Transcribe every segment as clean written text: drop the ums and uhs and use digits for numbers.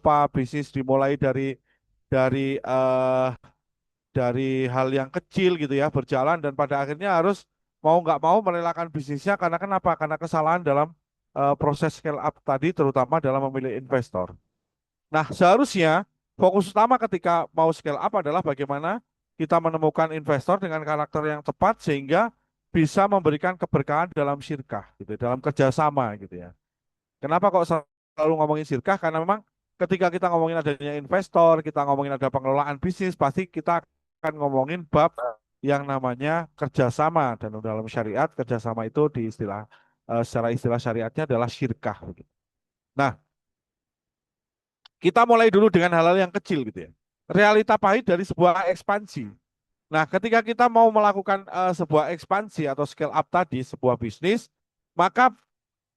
apa, bisnis dimulai dari dari hal yang kecil gitu ya, berjalan dan pada akhirnya harus mau nggak mau merelakan bisnisnya karena kenapa? Karena kesalahan dalam proses scale up tadi, terutama dalam memilih investor. Nah, seharusnya fokus utama ketika mau scale up adalah bagaimana kita menemukan investor dengan karakter yang tepat sehingga bisa memberikan keberkahan dalam syirkah gitu, dalam kerjasama gitu ya. Kenapa kok selalu ngomongin sirkah? Karena memang ketika kita ngomongin adanya investor, kita ngomongin ada pengelolaan bisnis, pasti kita akan ngomongin bab yang namanya kerjasama dan dalam syariat kerjasama itu di istilah secara istilah syariatnya adalah syirkah. Begitu. Nah, kita mulai dulu dengan hal-hal yang kecil gitu ya. Realita pahit dari sebuah ekspansi. Nah, ketika kita mau melakukan sebuah ekspansi atau scale up tadi, sebuah bisnis, maka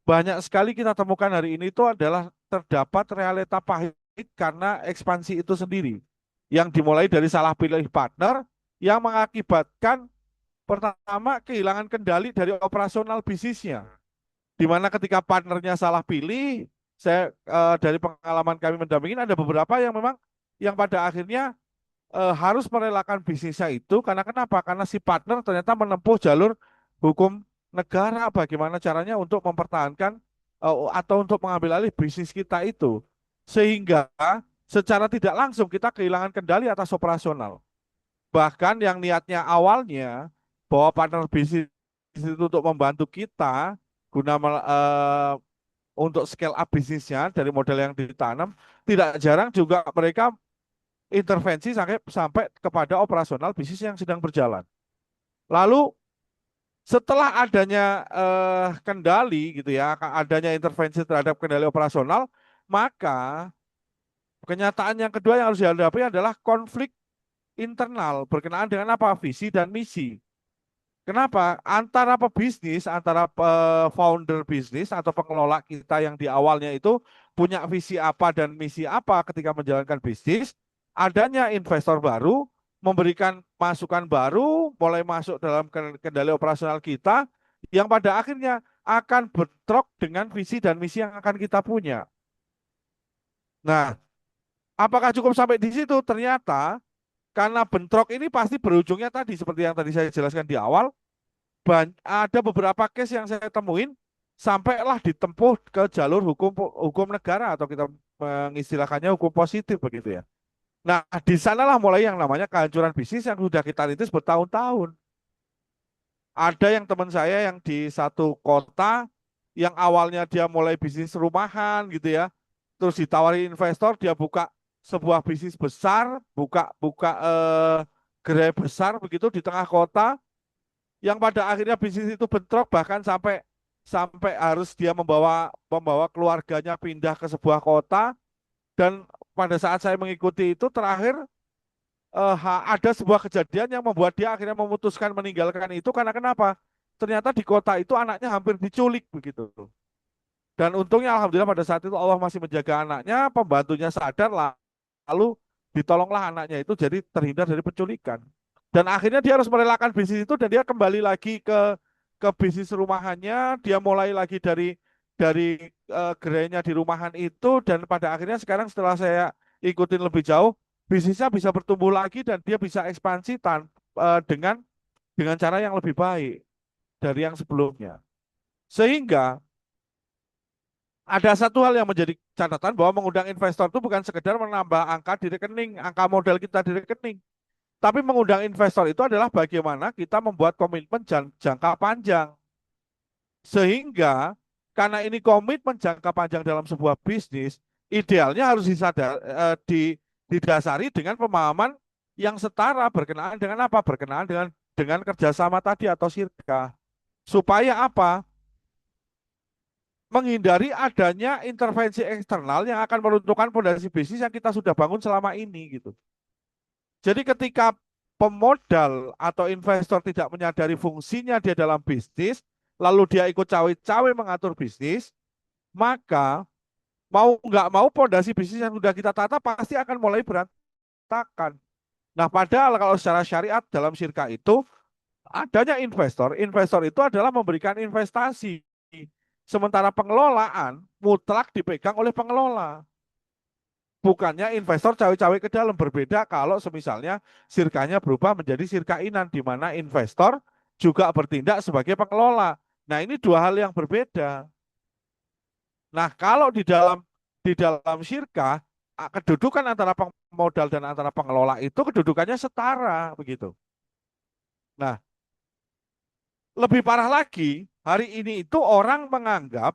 banyak sekali kita temukan hari ini itu adalah terdapat realita pahit karena ekspansi itu sendiri. Yang dimulai dari salah pilih partner yang mengakibatkan pertama kehilangan kendali dari operasional bisnisnya. Di mana ketika partnernya salah pilih, saya dari pengalaman kami mendampingi ada beberapa yang memang yang pada akhirnya harus merelakan bisnisnya itu karena kenapa? Karena si partner ternyata menempuh jalur hukum negara bagaimana caranya untuk mempertahankan atau untuk mengambil alih bisnis kita itu. Sehingga secara tidak langsung kita kehilangan kendali atas operasional. Bahkan yang niatnya awalnya bahwa partner bisnis itu untuk membantu kita guna untuk scale up bisnisnya dari modal yang ditanam, tidak jarang juga mereka intervensi sampai sampai kepada operasional bisnis yang sedang berjalan. Lalu setelah adanya kendali gitu ya, adanya intervensi terhadap kendali operasional, maka kenyataan yang kedua yang harus dihadapi adalah konflik internal berkenaan dengan apa? Visi dan misi. Kenapa? Antara pebisnis, antara founder bisnis atau pengelola kita yang di awalnya itu punya visi apa dan misi apa ketika menjalankan bisnis, adanya investor baru memberikan masukan baru, mulai masuk dalam kendali operasional kita, yang pada akhirnya akan bentrok dengan visi dan misi yang akan kita punya. Nah, apakah cukup sampai di situ? Ternyata karena bentrok ini pasti berujungnya tadi seperti yang tadi saya jelaskan di awal, ada beberapa case yang saya temuin sampailah ditempuh ke jalur hukum hukum negara atau kita mengistilahkannya hukum positif begitu ya. Nah, di sanalah mulai yang namanya kehancuran bisnis yang sudah kita rintis bertahun-tahun. Ada yang teman saya yang di satu kota yang awalnya dia mulai bisnis rumahan gitu ya, terus ditawari investor, dia buka sebuah bisnis besar, buka buka gerai besar begitu di tengah kota, yang pada akhirnya bisnis itu bentrok bahkan sampai sampai harus dia membawa membawa keluarganya pindah ke sebuah kota dan pada saat saya mengikuti itu terakhir ada sebuah kejadian yang membuat dia akhirnya memutuskan meninggalkan itu karena kenapa? Ternyata di kota itu anaknya hampir diculik begitu. Dan untungnya alhamdulillah pada saat itu Allah masih menjaga anaknya, pembantunya sadar lah, lalu ditolonglah anaknya itu jadi terhindar dari penculikan. Dan akhirnya dia harus merelakan bisnis itu dan dia kembali lagi ke bisnis rumahannya, dia mulai lagi dari gerainya di rumahan itu dan pada akhirnya sekarang setelah saya ikutin lebih jauh, bisnisnya bisa bertumbuh lagi dan dia bisa ekspansi dengan cara yang lebih baik dari yang sebelumnya. Sehingga ada satu hal yang menjadi catatan bahwa mengundang investor itu bukan sekedar menambah angka di rekening, angka modal kita di rekening. Tapi mengundang investor itu adalah bagaimana kita membuat komitmen jangka panjang. Sehingga karena ini komitmen jangka panjang dalam sebuah bisnis, idealnya harus didasari dengan pemahaman yang setara berkenaan dengan apa? Berkenaan dengan kerjasama tadi atau sirka. Supaya apa? Menghindari adanya intervensi eksternal yang akan meruntuhkan fondasi bisnis yang kita sudah bangun selama ini gitu. Jadi ketika pemodal atau investor tidak menyadari fungsinya dia dalam bisnis, lalu dia ikut cawe-cawe mengatur bisnis, maka mau nggak mau fondasi bisnis yang sudah kita tata pasti akan mulai berantakan. Nah, padahal kalau secara syariat dalam syirka itu adanya investor, investor itu adalah memberikan investasi. Sementara pengelolaan mutlak dipegang oleh pengelola. Bukannya investor cawe-cawe ke dalam. Berbeda kalau semisalnya sirkanya berubah menjadi sirka inan, di mana investor juga bertindak sebagai pengelola. Nah, ini dua hal yang berbeda. Nah, kalau di dalam sirka, kedudukan antara pemodal dan antara pengelola itu kedudukannya setara begitu. Nah, lebih parah lagi, hari ini itu orang menganggap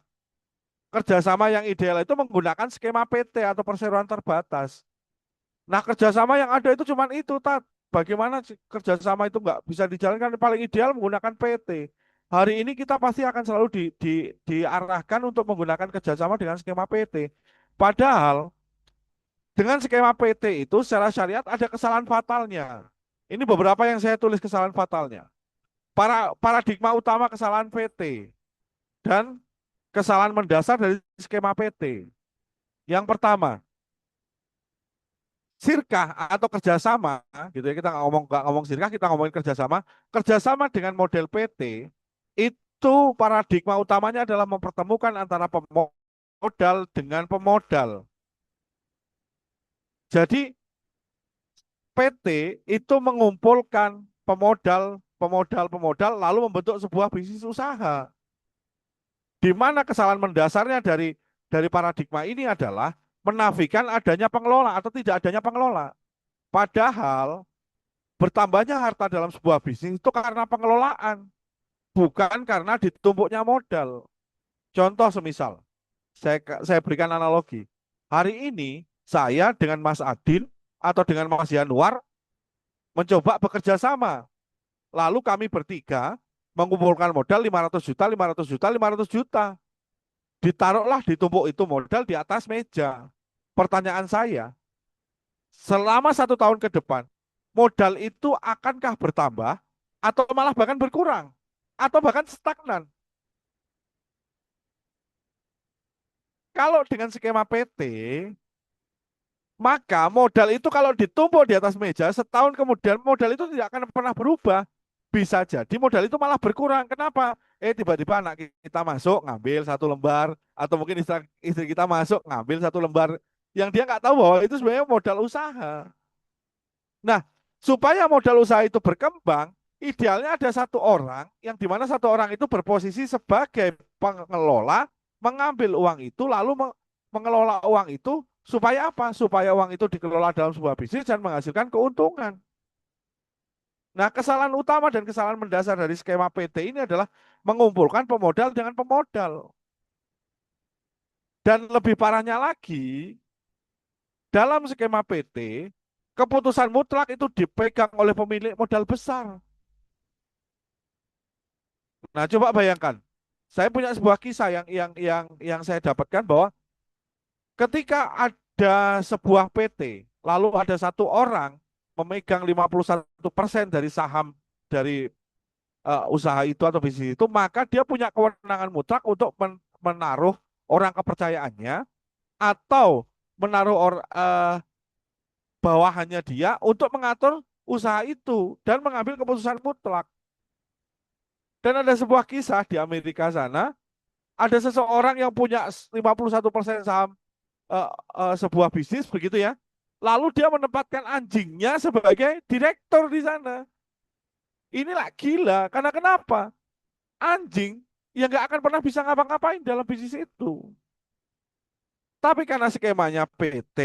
kerjasama yang ideal itu menggunakan skema PT atau perseroan terbatas. Nah, kerjasama yang ada itu cuma itu, Tat. Bagaimana kerjasama itu nggak bisa dijalankan? Paling ideal menggunakan PT. Hari ini kita pasti akan selalu diarahkan untuk menggunakan kerjasama dengan skema PT. Padahal dengan skema PT itu secara syariat ada kesalahan fatalnya. Ini beberapa yang saya tulis kesalahan fatalnya. Paradigma utama kesalahan PT dan kesalahan mendasar dari skema PT. Yang pertama, sirkah atau kerjasama, gitu ya, kita nggak ngomong sirkah, kita ngomongin kerjasama. Kerjasama dengan model PT itu paradigma utamanya adalah mempertemukan antara pemodal dengan pemodal. Jadi PT itu mengumpulkan pemodal lalu membentuk sebuah bisnis usaha. Di mana kesalahan mendasarnya dari paradigma ini adalah menafikan adanya pengelola atau tidak adanya pengelola. Padahal bertambahnya harta dalam sebuah bisnis itu karena pengelolaan, bukan karena ditumpuknya modal. Contoh semisal, saya berikan analogi. Hari ini saya dengan Mas Adin atau dengan Mas Yanuar mencoba bekerja sama. Lalu kami bertiga mengumpulkan modal 500 juta, 500 juta, 500 juta. Ditaruhlah ditumpuk itu modal di atas meja. Pertanyaan saya, selama 1 tahun ke depan, modal itu akankah bertambah atau malah bahkan berkurang? Atau bahkan stagnan? Kalau dengan skema PT, maka modal itu kalau ditumpuk di atas meja, setahun kemudian modal itu tidak akan pernah berubah. Bisa jadi modal itu malah berkurang. Kenapa? Tiba-tiba anak kita masuk ngambil 1 lembar, atau mungkin istri kita masuk ngambil 1 lembar, yang dia nggak tahu bahwa itu sebenarnya modal usaha. Nah, supaya modal usaha itu berkembang, idealnya ada satu orang yang dimana satu orang itu berposisi sebagai pengelola, mengambil uang itu lalu mengelola uang itu supaya apa? Supaya uang itu dikelola dalam sebuah bisnis dan menghasilkan keuntungan. Nah, kesalahan utama dan kesalahan mendasar dari skema PT ini adalah mengumpulkan pemodal dengan pemodal. Dan lebih parahnya lagi, dalam skema PT, keputusan mutlak itu dipegang oleh pemilik modal besar. Nah, coba bayangkan, saya punya sebuah kisah yang saya dapatkan bahwa ketika ada sebuah PT, lalu ada satu orang memegang 51% dari saham dari usaha itu atau bisnis itu, maka dia punya kewenangan mutlak untuk menaruh orang kepercayaannya atau menaruh bawahannya dia untuk mengatur usaha itu dan mengambil keputusan mutlak. Dan ada sebuah kisah di Amerika sana, ada seseorang yang punya 51% saham sebuah bisnis begitu ya. Lalu dia menempatkan anjingnya sebagai direktur di sana. Inilah gila, karena kenapa? Anjing yang nggak akan pernah bisa ngapa-ngapain dalam bisnis itu. Tapi karena skemanya PT,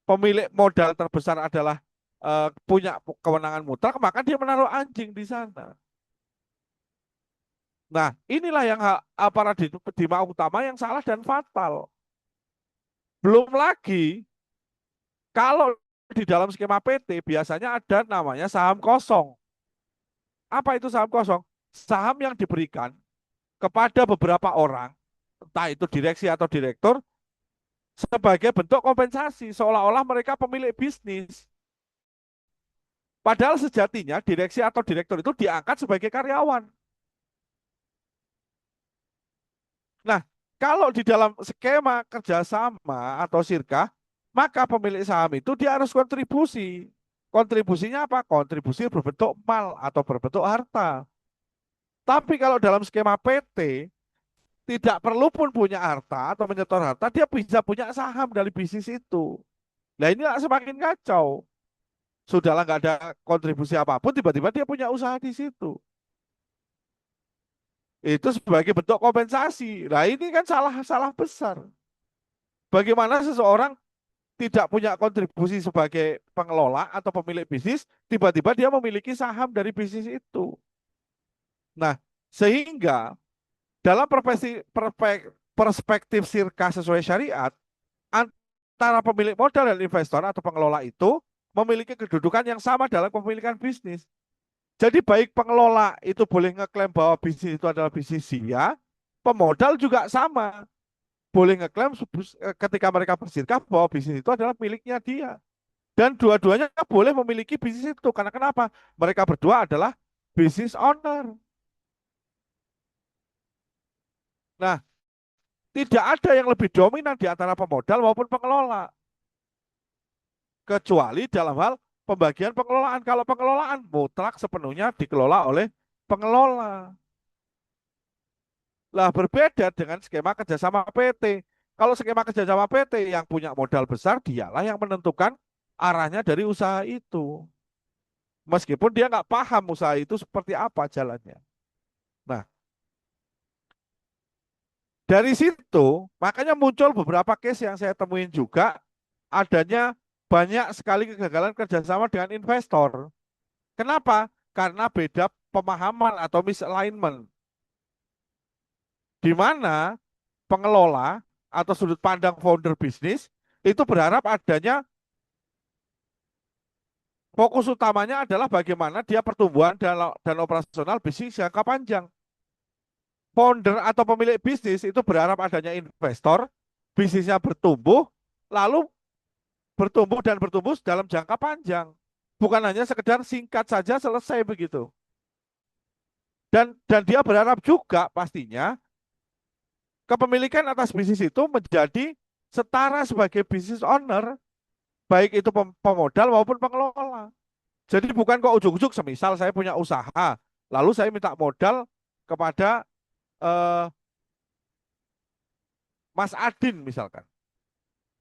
pemilik modal terbesar adalah punya kewenangan mutlak, maka dia menaruh anjing di sana. Nah, inilah yang paradigma utama yang salah dan fatal. Belum lagi, kalau di dalam skema PT biasanya ada namanya saham kosong. Apa itu saham kosong? Saham yang diberikan kepada beberapa orang, entah itu direksi atau direktur, sebagai bentuk kompensasi, seolah-olah mereka pemilik bisnis. Padahal sejatinya direksi atau direktur itu diangkat sebagai karyawan. Nah, kalau di dalam skema kerjasama atau sirkah, maka pemilik saham itu dia harus kontribusi. Kontribusinya apa? Kontribusi berbentuk mal atau berbentuk harta. Tapi kalau dalam skema PT, tidak perlu pun punya harta atau menyetor harta, dia bisa punya saham dari bisnis itu. Nah ini semakin kacau. Sudahlah nggak ada kontribusi apapun, tiba-tiba dia punya usaha di situ. Itu sebagai bentuk kompensasi. Nah ini kan salah besar. Bagaimana seseorang tidak punya kontribusi sebagai pengelola atau pemilik bisnis, tiba-tiba dia memiliki saham dari bisnis itu. Nah, sehingga dalam perspektif sirka sesuai syariat, antara pemilik modal dan investor atau pengelola itu memiliki kedudukan yang sama dalam kepemilikan bisnis. Jadi baik pengelola itu boleh ngeklaim bahwa bisnis itu adalah bisnis dia, pemodal juga sama. Boleh ngeklaim ketika mereka bersirkah bahwa bisnis itu adalah miliknya dia. Dan dua-duanya boleh memiliki bisnis itu. Karena kenapa? Mereka berdua adalah business owner. Nah, tidak ada yang lebih dominan di antara pemodal maupun pengelola. Kecuali dalam hal pembagian pengelolaan. Kalau pengelolaan mutlak sepenuhnya dikelola oleh pengelola. Lah berbeda dengan skema kerjasama PT. Kalau skema kerjasama PT yang punya modal besar, dialah yang menentukan arahnya dari usaha itu. Meskipun dia nggak paham usaha itu seperti apa jalannya. Nah, dari situ makanya muncul beberapa case yang saya temuin juga adanya banyak sekali kegagalan kerjasama dengan investor. Kenapa? Karena beda pemahaman atau misalignment. Di mana pengelola atau sudut pandang founder bisnis itu berharap adanya fokus utamanya adalah bagaimana dia pertumbuhan dan operasional bisnis jangka panjang. Founder atau pemilik bisnis itu berharap adanya investor, bisnisnya bertumbuh, lalu bertumbuh dalam jangka panjang. Bukan hanya sekedar singkat saja selesai begitu. Dan dia berharap juga pastinya kepemilikan atas bisnis itu menjadi setara sebagai bisnis owner, baik itu pemodal maupun pengelola. Jadi bukan kok ujuk-ujuk semisal saya punya usaha, lalu saya minta modal kepada eh, Mas Adin misalkan.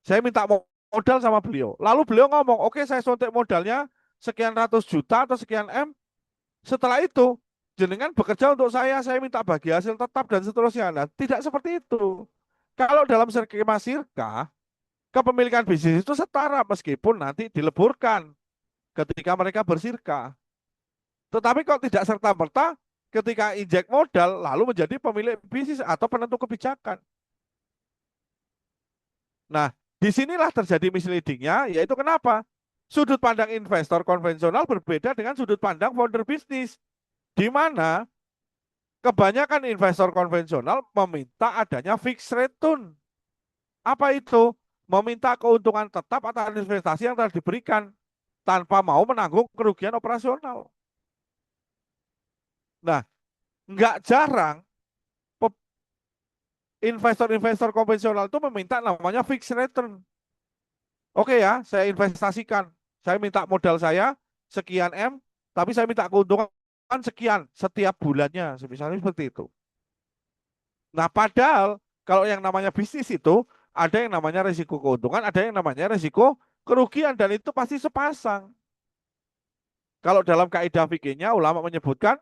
Saya minta modal sama beliau. Lalu beliau ngomong, oke saya suntik modalnya sekian ratus juta atau sekian M. Setelah itu, jenengan bekerja untuk saya minta bagi hasil tetap dan seterusnya. Nah, tidak seperti itu. Kalau dalam skema sirka, kepemilikan bisnis itu setara meskipun nanti dileburkan ketika mereka bersirka. Tetapi kok tidak serta-merta ketika injek modal lalu menjadi pemilik bisnis atau penentu kebijakan. Nah, disinilah terjadi misleadingnya, yaitu kenapa? Sudut pandang investor konvensional berbeda dengan sudut pandang founder bisnis, di mana kebanyakan investor konvensional meminta adanya fixed return. Apa itu? Meminta keuntungan tetap atas investasi yang telah diberikan tanpa mau menanggung kerugian operasional. Nah, nggak jarang investor-investor konvensional itu meminta namanya fixed return. Oke ya, saya investasikan. Saya minta modal saya sekian M, tapi saya minta keuntungan sekian setiap bulannya, misalnya seperti itu. Nah, padahal kalau yang namanya bisnis itu ada yang namanya risiko keuntungan, ada yang namanya risiko kerugian dan itu pasti sepasang. Kalau dalam kaidah fikihnya ulama menyebutkan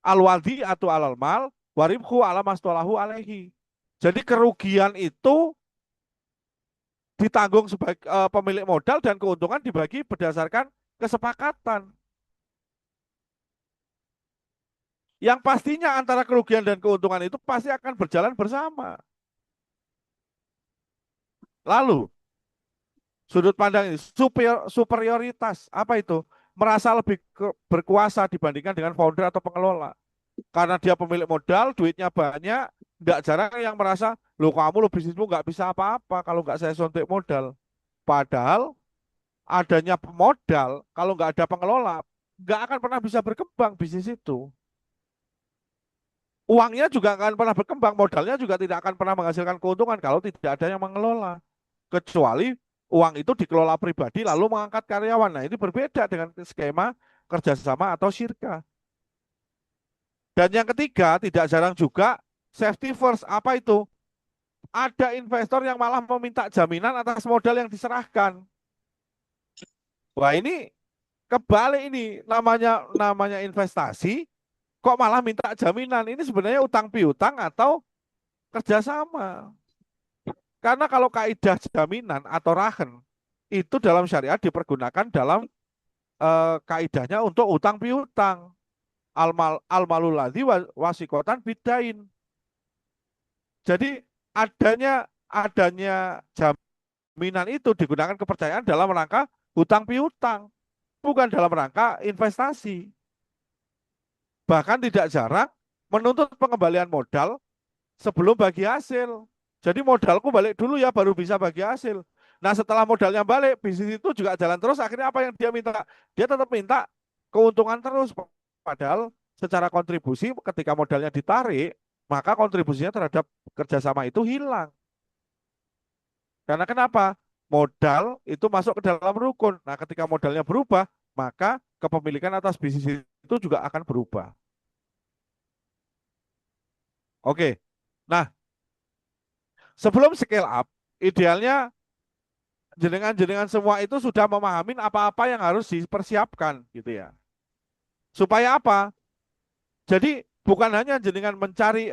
al-wadi atau alal mal waribhu ala mastolahu alaihi. Jadi kerugian itu ditanggung sebagai pemilik modal dan keuntungan dibagi berdasarkan kesepakatan. Yang pastinya antara kerugian dan keuntungan itu pasti akan berjalan bersama. Lalu, sudut pandang ini, superioritas, apa itu? Merasa lebih berkuasa dibandingkan dengan founder atau pengelola. Karena dia pemilik modal, duitnya banyak, nggak jarang yang merasa, loh kamu lo bisnismu nggak bisa apa-apa kalau nggak saya suntik modal. Padahal adanya modal, kalau nggak ada pengelola, nggak akan pernah bisa berkembang bisnis itu. Uangnya juga akan pernah berkembang, modalnya juga tidak akan pernah menghasilkan keuntungan kalau tidak ada yang mengelola. Kecuali uang itu dikelola pribadi lalu mengangkat karyawan. Nah ini berbeda dengan skema kerjasama atau syirka. Dan yang ketiga, tidak jarang juga Safety first, apa itu? Ada investor yang malah meminta jaminan atas modal yang diserahkan. Wah, ini kebalik ini, namanya namanya investasi, kok malah minta jaminan? Ini sebenarnya utang piutang atau kerjasama. Karena kalau kaidah jaminan atau rahen itu dalam syariat dipergunakan dalam kaidahnya untuk utang piutang. Almalul ladzi wasikotan bidain. Jadi adanya jaminan itu digunakan kepercayaan dalam rangka hutang piutang, bukan dalam rangka investasi. Bahkan tidak jarang menuntut pengembalian modal sebelum bagi hasil. Jadi modalku balik dulu ya baru bisa bagi hasil. Nah setelah modalnya balik, bisnis itu juga jalan terus. Akhirnya apa yang dia minta? Dia tetap minta keuntungan terus. Padahal secara kontribusi ketika modalnya ditarik, maka kontribusinya terhadap kerjasama itu hilang. Karena kenapa? Modal itu masuk ke dalam rukun. Nah ketika modalnya berubah, maka kepemilikan atas bisnis itu juga akan berubah. Oke. Nah, sebelum scale up, idealnya jenengan-jenengan semua itu sudah memahami apa-apa yang harus dipersiapkan gitu ya. Supaya apa? Jadi bukan hanya jenengan mencari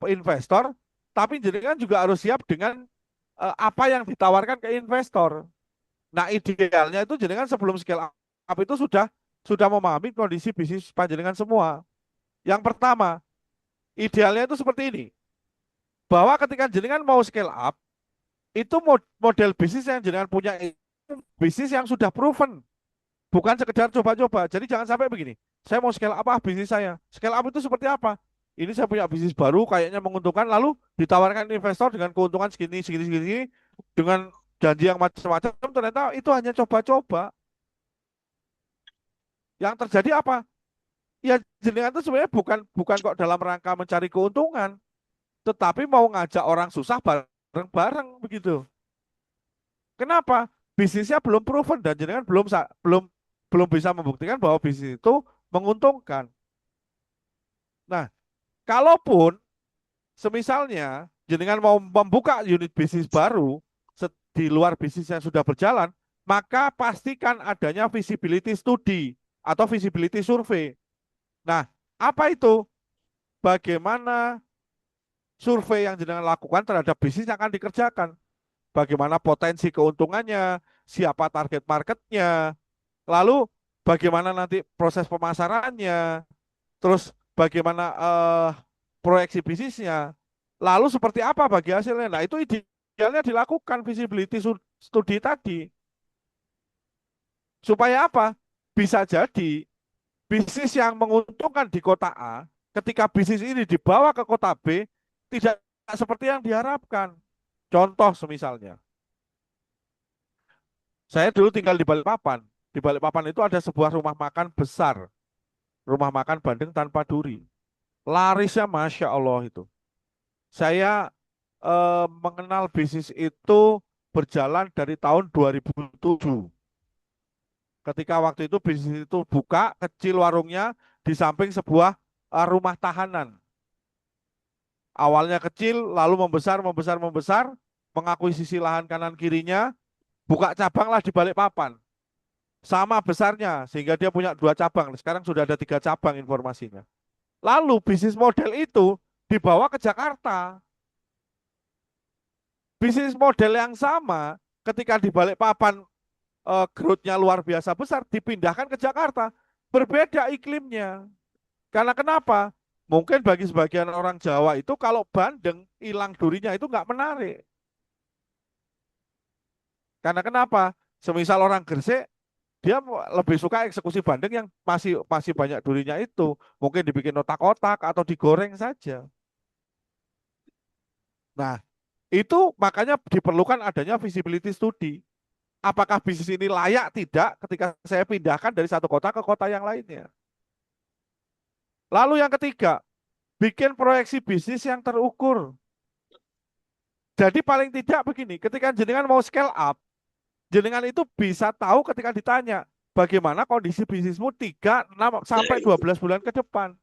investor, tapi jenengan juga harus siap dengan apa yang ditawarkan ke investor. Nah, idealnya itu jenengan sebelum scale up itu sudah memahami kondisi bisnis panjenengan semua. Yang pertama, idealnya itu seperti ini. Bahwa ketika jenengan mau scale up, itu model bisnis yang jenengan punya itu bisnis yang sudah proven, bukan sekedar coba-coba. Jadi jangan sampai begini, saya mau scale up bisnis saya. Scale up itu seperti apa? Ini saya punya bisnis baru, kayaknya menguntungkan, lalu ditawarkan investor dengan keuntungan segini, segini, segini, dengan janji yang macam-macam, ternyata itu hanya coba-coba. Yang terjadi apa? Ya jenengan itu sebenarnya bukan bukan kok dalam rangka mencari keuntungan, tetapi mau ngajak orang susah bareng-bareng begitu. Kenapa? Bisnisnya belum proven dan jenengan belum belum bisa membuktikan bahwa bisnis itu menguntungkan. Nah, kalaupun semisalnya jenengan mau membuka unit bisnis baru di luar bisnis yang sudah berjalan, maka pastikan adanya visibility study atau visibility survey. Nah, apa itu? Bagaimana survei yang jenengan lakukan terhadap bisnis yang akan dikerjakan? Bagaimana potensi keuntungannya? Siapa target marketnya? Lalu bagaimana nanti proses pemasarannya? Terus bagaimana proyeksi bisnisnya? Lalu seperti apa bagi hasilnya? Nah, itu idealnya dilakukan visibility study tadi. Supaya apa? Bisa jadi bisnis yang menguntungkan di kota A, ketika bisnis ini dibawa ke kota B, tidak seperti yang diharapkan. Contoh semisalnya, saya dulu tinggal di Balikpapan. Di Balikpapan itu ada sebuah rumah makan besar, rumah makan Bandeng tanpa duri. Larisnya Masya Allah itu. Saya mengenal bisnis itu berjalan dari tahun 2007. Ketika waktu itu bisnis itu buka, kecil warungnya di samping sebuah rumah tahanan. Awalnya kecil, lalu membesar, membesar, membesar, mengakuisisi lahan kanan kirinya, buka cabang lah di Balikpapan. Sama besarnya, sehingga dia punya 2 cabang. Sekarang sudah ada 3 cabang informasinya. Lalu bisnis model itu dibawa ke Jakarta. Bisnis model yang sama ketika di Balikpapan growth-nya luar biasa besar, dipindahkan ke Jakarta. Berbeda iklimnya. Karena kenapa? Mungkin bagi sebagian orang Jawa itu kalau bandeng hilang durinya itu nggak menarik. Karena kenapa? Semisal orang Gresik, dia lebih suka eksekusi bandeng yang masih masih banyak durinya itu. Mungkin dibikin otak-otak atau digoreng saja. Nah, itu makanya diperlukan adanya visibility study. Apakah bisnis ini layak tidak ketika saya pindahkan dari satu kota ke kota yang lainnya. Lalu yang ketiga, bikin proyeksi bisnis yang terukur. Jadi paling tidak begini, ketika jenengan mau scale up, jenengan itu bisa tahu ketika ditanya, bagaimana kondisi bisnismu 3, 6, sampai 12 bulan ke depan.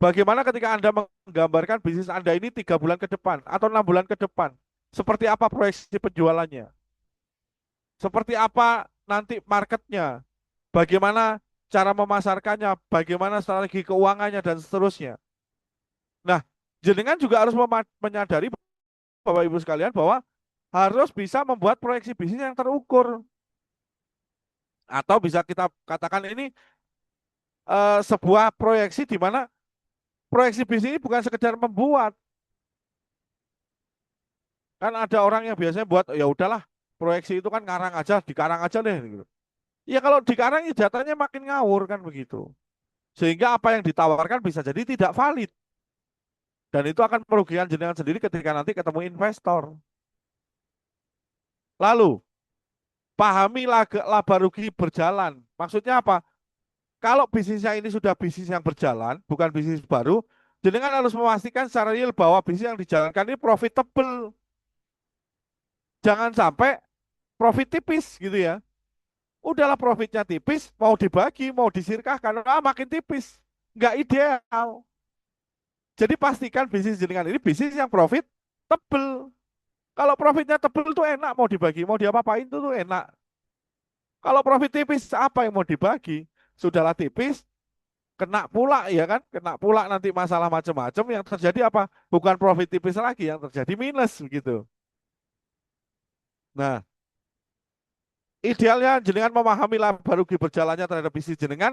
Bagaimana ketika Anda menggambarkan bisnis Anda ini 3 bulan ke depan atau 6 bulan ke depan? Seperti apa proyeksi penjualannya? Seperti apa nanti marketnya? Bagaimana cara memasarkannya? Bagaimana strategi keuangannya dan seterusnya? Nah, jenengan juga harus menyadari Bapak Ibu sekalian bahwa harus bisa membuat proyeksi bisnis yang terukur. Atau bisa kita katakan ini sebuah proyeksi di mana proyeksi bisnis ini bukan sekedar membuat. Kan ada orang yang biasanya buat ya udahlah proyeksi itu kan ngarang aja, dikarang aja deh gitu. Ya kalau dikarang ya datanya makin ngawur kan begitu. Sehingga apa yang ditawarkan bisa jadi tidak valid. Dan itu akan merugikan jenengan sendiri ketika nanti ketemu investor. Lalu, pahami laba rugi berjalan. Maksudnya apa? Kalau bisnisnya ini sudah bisnis yang berjalan, bukan bisnis baru, jenengan harus memastikan secara real bahwa bisnis yang dijalankan ini profitable. Jangan sampai profit tipis gitu ya. Udahlah profitnya tipis, mau dibagi, mau disirkahkan, makin tipis. Nggak ideal. Jadi pastikan bisnis jenengan ini bisnis yang profit tebel. Kalau profitnya tebel tuh enak, mau dibagi, mau diapa-apain tuh enak. Kalau profit tipis, apa yang mau dibagi? Sudahlah tipis, kena pula ya kan, kena pula nanti masalah macam-macam yang terjadi apa? Bukan profit tipis lagi, yang terjadi minus begitu. Nah, idealnya jenengan memahami laba rugi berjalannya terhadap bisnis jenengan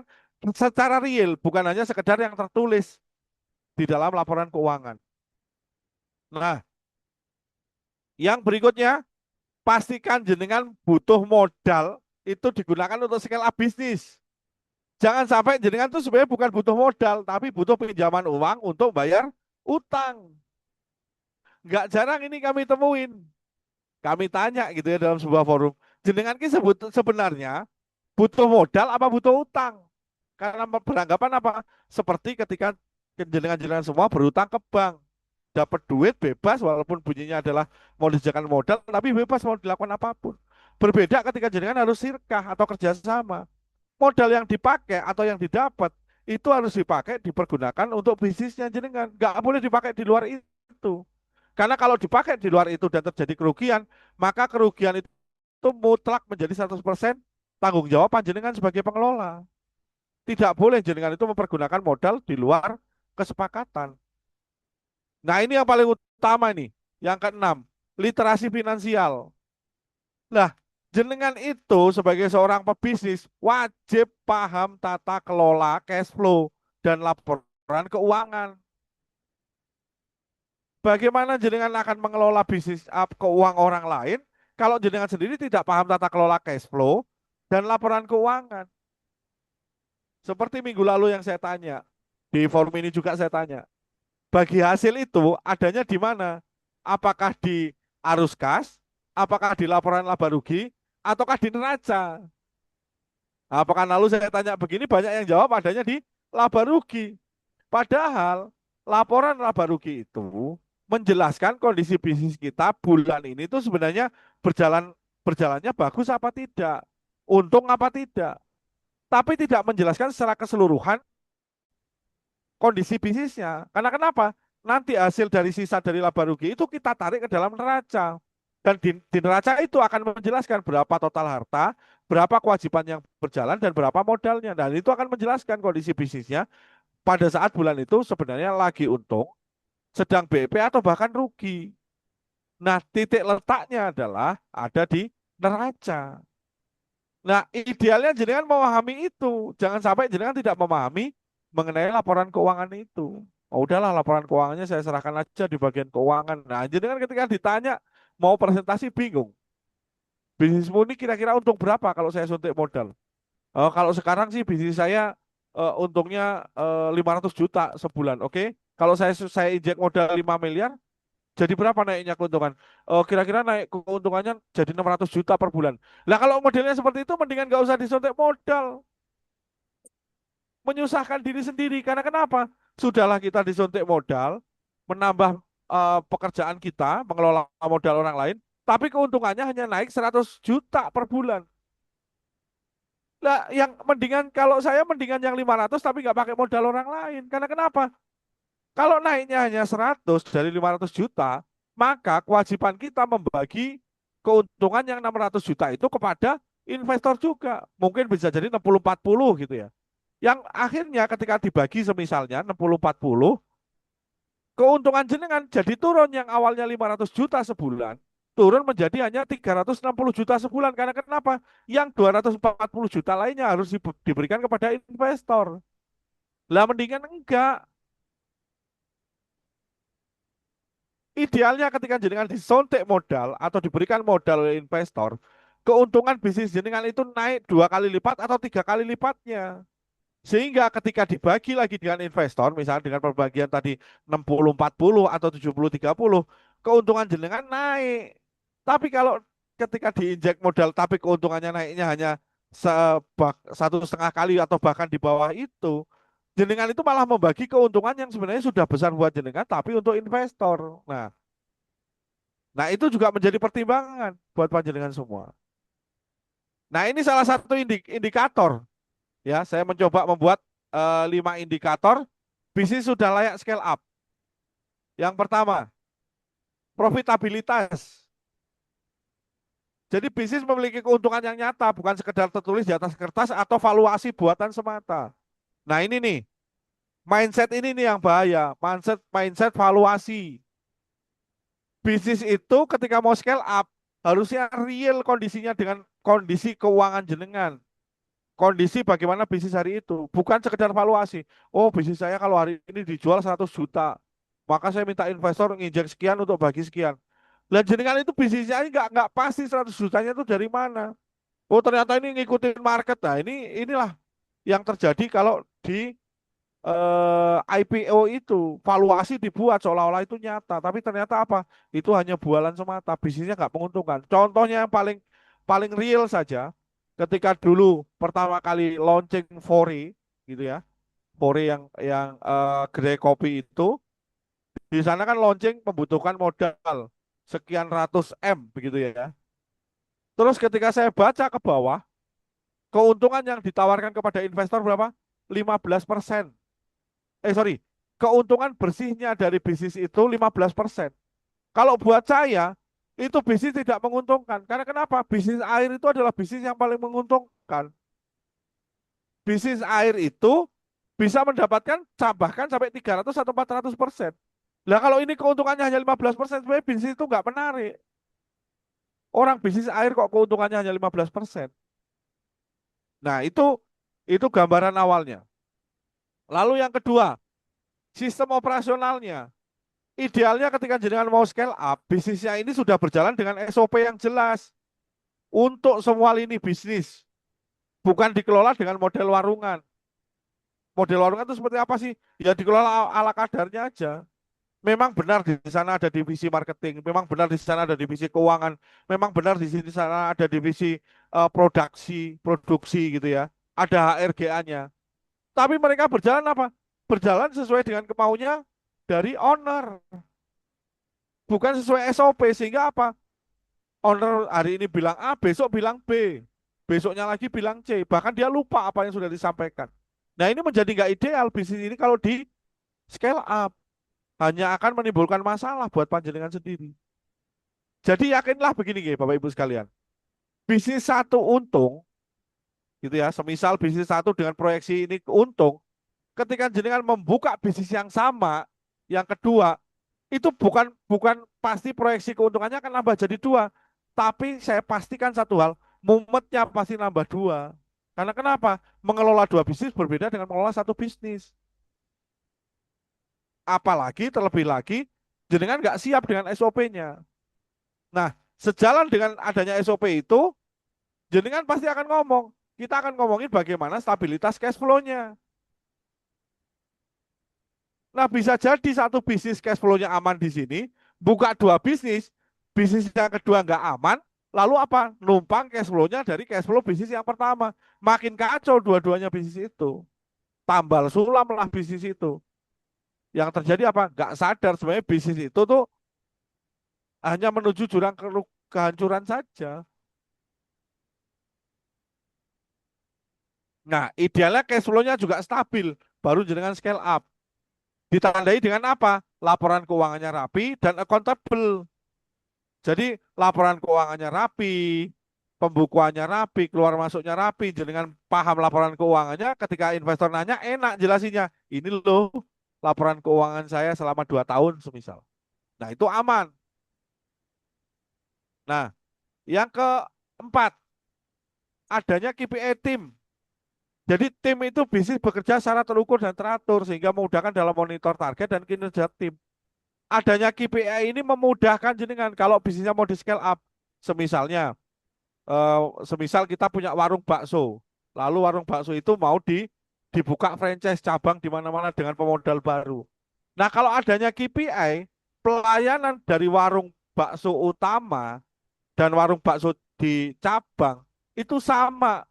secara real, bukan hanya sekedar yang tertulis di dalam laporan keuangan. Nah, yang berikutnya, pastikan jenengan butuh modal itu digunakan untuk scale up bisnis. Jangan sampai jenengan tuh sebenarnya bukan butuh modal, tapi butuh pinjaman uang untuk bayar utang. Nggak jarang ini kami temuin. Kami tanya gitu ya dalam sebuah forum. Jenengan ki sebenarnya butuh modal apa butuh utang? Karena beranggapan apa? Seperti ketika jenengan-jenengan semua berutang ke bank. Dapat duit bebas walaupun bunyinya adalah mau disediakan modal, tapi bebas mau dilakukan apapun. Berbeda ketika jenengan harus sirkah atau kerjasama. Modal yang dipakai atau yang didapat itu harus dipakai dipergunakan untuk bisnisnya jenengan. Nggak boleh dipakai di luar itu. Karena kalau dipakai di luar itu dan terjadi kerugian, maka kerugian itu mutlak menjadi 100% tanggung jawab panjenengan sebagai pengelola. Tidak boleh jenengan itu mempergunakan modal di luar kesepakatan. Nah, ini yang paling utama nih. Yang keenam, literasi finansial. Nah, jenengan itu sebagai seorang pebisnis wajib paham tata kelola cash flow dan laporan keuangan. Bagaimana jenengan akan mengelola bisnis keuangan orang lain kalau jenengan sendiri tidak paham tata kelola cash flow dan laporan keuangan? Seperti minggu lalu yang saya tanya, di forum ini juga saya tanya, bagi hasil itu adanya di mana? Apakah di arus kas, apakah di laporan laba rugi, ataukah di neraca? Nah, pekan lalu saya tanya begini, banyak yang jawab adanya di laba rugi. Padahal laporan laba rugi itu menjelaskan kondisi bisnis kita bulan ini itu sebenarnya berjalannya bagus apa tidak, untung apa tidak, tapi tidak menjelaskan secara keseluruhan kondisi bisnisnya. Karena kenapa? Nanti hasil dari sisa dari laba rugi itu kita tarik ke dalam neraca. Dan di neraca itu akan menjelaskan berapa total harta, berapa kewajiban yang berjalan, dan berapa modalnya. Dan itu akan menjelaskan kondisi bisnisnya pada saat bulan itu sebenarnya lagi untung, sedang BP atau bahkan rugi. Nah, titik letaknya adalah ada di neraca. Nah, idealnya jenengan memahami itu. Jangan sampai jenengan tidak memahami mengenai laporan keuangan itu. Oh, udahlah laporan keuangannya saya serahkan aja di bagian keuangan. Nah, jenengan ketika ditanya mau presentasi bingung. Bisnismu ini kira-kira untung berapa kalau saya suntik modal? Kalau sekarang sih bisnis saya untungnya 500 juta sebulan, oke? Kalau saya injek modal 5 miliar, jadi berapa naiknya keuntungan? Kira-kira naik keuntungannya jadi 600 juta per bulan. Lah kalau modelnya seperti itu, mendingan nggak usah disuntik modal. Menyusahkan diri sendiri. Karena kenapa? Sudahlah kita disuntik modal, menambah pekerjaan kita, mengelola modal orang lain, tapi keuntungannya hanya naik 100 juta per bulan. Lah yang mendingan, kalau saya mendingan yang 500 tapi nggak pakai modal orang lain. Karena kenapa? Kalau naiknya hanya 100 dari 500 juta, maka kewajiban kita membagi keuntungan yang 600 juta itu kepada investor juga. Mungkin bisa jadi 60-40 gitu ya. Yang akhirnya ketika dibagi semisalnya 60-40, keuntungan jenengan jadi turun yang awalnya 500 juta sebulan, turun menjadi hanya 360 juta sebulan. Karena kenapa? Yang 240 juta lainnya harus diberikan kepada investor. Lah mendingan enggak. Idealnya ketika jenengan disontek modal atau diberikan modal oleh investor, keuntungan bisnis jenengan itu naik 2 kali lipat atau 3 kali lipatnya. Sehingga ketika dibagi lagi dengan investor, misalnya dengan perbagian tadi 60-40 atau 70-30, keuntungan jenengan naik. Tapi kalau ketika diinjek modal tapi keuntungannya naiknya hanya 1,5 kali atau bahkan di bawah itu, jenengan itu malah membagi keuntungan yang sebenarnya sudah besar buat jenengan tapi untuk investor. Nah, itu juga menjadi pertimbangan buat panjenengan semua. Nah, ini salah satu indikator ya. Saya mencoba membuat 5 indikator bisnis sudah layak scale up. Yang pertama, profitabilitas. Jadi bisnis memiliki keuntungan yang nyata, bukan sekedar tertulis di atas kertas atau valuasi buatan semata. Nah, ini nih, mindset ini nih yang bahaya, mindset valuasi. Bisnis itu ketika mau scale up harusnya real kondisinya dengan kondisi keuangan jenengan. Kondisi bagaimana bisnis hari itu, bukan sekedar valuasi. Oh, bisnis saya kalau hari ini dijual 100 juta, maka saya minta investor nginjek sekian untuk bagi sekian. Lah jenengan itu bisnisnya ini nggak pasti 100 jutanya itu dari mana. Oh, ternyata ini ngikutin market. Nah, inilah yang terjadi kalau di IPO itu valuasi dibuat seolah-olah itu nyata, tapi ternyata apa? Itu hanya bualan semata, bisnisnya nggak menguntungkan. Contohnya yang paling paling real saja, ketika dulu pertama kali launching Fore, gitu ya, Fore yang kedai kopi itu, di sana kan launching membutuhkan modal sekian ratus M, begitu ya. Terus ketika saya baca ke bawah, keuntungan yang ditawarkan kepada investor berapa? 15%. Sorry, keuntungan bersihnya dari bisnis itu 15%. Kalau buat saya, itu bisnis tidak menguntungkan. Karena kenapa? Bisnis air itu adalah bisnis yang paling menguntungkan. Bisnis air itu bisa mendapatkan bahkan sampai 300 atau 400%. Nah kalau ini keuntungannya hanya 15%, sebenarnya bisnis itu nggak menarik. Orang bisnis air kok keuntungannya hanya 15%. Nah itu gambaran awalnya. Lalu yang kedua, sistem operasionalnya. Idealnya ketika jenengan mau scale up, bisnisnya ini sudah berjalan dengan SOP yang jelas untuk semua lini bisnis. Bukan dikelola dengan model warungan. Model warungan itu seperti apa sih? Ya dikelola ala kadarnya aja. Memang benar di sana ada divisi marketing, memang benar di sana ada divisi keuangan, memang benar di sini sana ada divisi produksi gitu ya. Ada HRGA-nya. Tapi mereka berjalan apa? Berjalan sesuai dengan kemaunya dari owner, bukan sesuai SOP sehingga apa? Owner hari ini bilang A, besok bilang B, besoknya lagi bilang C, bahkan dia lupa apa yang sudah disampaikan. Nah ini menjadi nggak ideal bisnis ini kalau di scale up, hanya akan menimbulkan masalah buat panjenengan sendiri. Jadi yakinlah begini Bapak Ibu sekalian, bisnis satu untung, gitu ya, semisal bisnis satu dengan proyeksi ini untung, ketika jenengan membuka bisnis yang sama, yang kedua, itu bukan bukan pasti proyeksi keuntungannya akan nambah jadi dua, tapi saya pastikan satu hal, mumetnya pasti nambah dua. Karena kenapa? Mengelola dua bisnis berbeda dengan mengelola satu bisnis. Apalagi terlebih lagi jenengan nggak siap dengan SOP-nya. Nah, sejalan dengan adanya SOP itu, jenengan pasti akan ngomong. Kita akan ngomongin bagaimana stabilitas cash flow-nya. Nah, bisa jadi satu bisnis cash flow-nya aman di sini, buka dua bisnis, bisnis yang kedua nggak aman, lalu apa? Numpang cash flow-nya dari cash flow bisnis yang pertama. Makin kacau dua-duanya bisnis itu. Tambal sulam lah bisnis itu. Yang terjadi apa? Nggak sadar sebenarnya bisnis itu tuh hanya menuju jurang kehancuran saja. Nah, idealnya cash flow-nya juga stabil, baru jenengan scale up. Ditandai dengan apa? Laporan keuangannya rapi dan accountable. Jadi laporan keuangannya rapi, pembukuannya rapi, keluar masuknya rapi, dengan paham laporan keuangannya, ketika investor nanya enak jelasinnya. Ini loh laporan keuangan saya selama 2 tahun semisal. Nah itu aman. Nah yang keempat, adanya KPI tim. Jadi tim itu bisnis bekerja secara terukur dan teratur sehingga memudahkan dalam monitor target dan kinerja tim. Adanya KPI ini memudahkan jenengan kalau bisnisnya mau di scale up. Semisalnya, semisal kita punya warung bakso, lalu warung bakso itu mau dibuka franchise cabang di mana-mana dengan pemodal baru. Nah, kalau adanya KPI, pelayanan dari warung bakso utama dan warung bakso di cabang itu sama.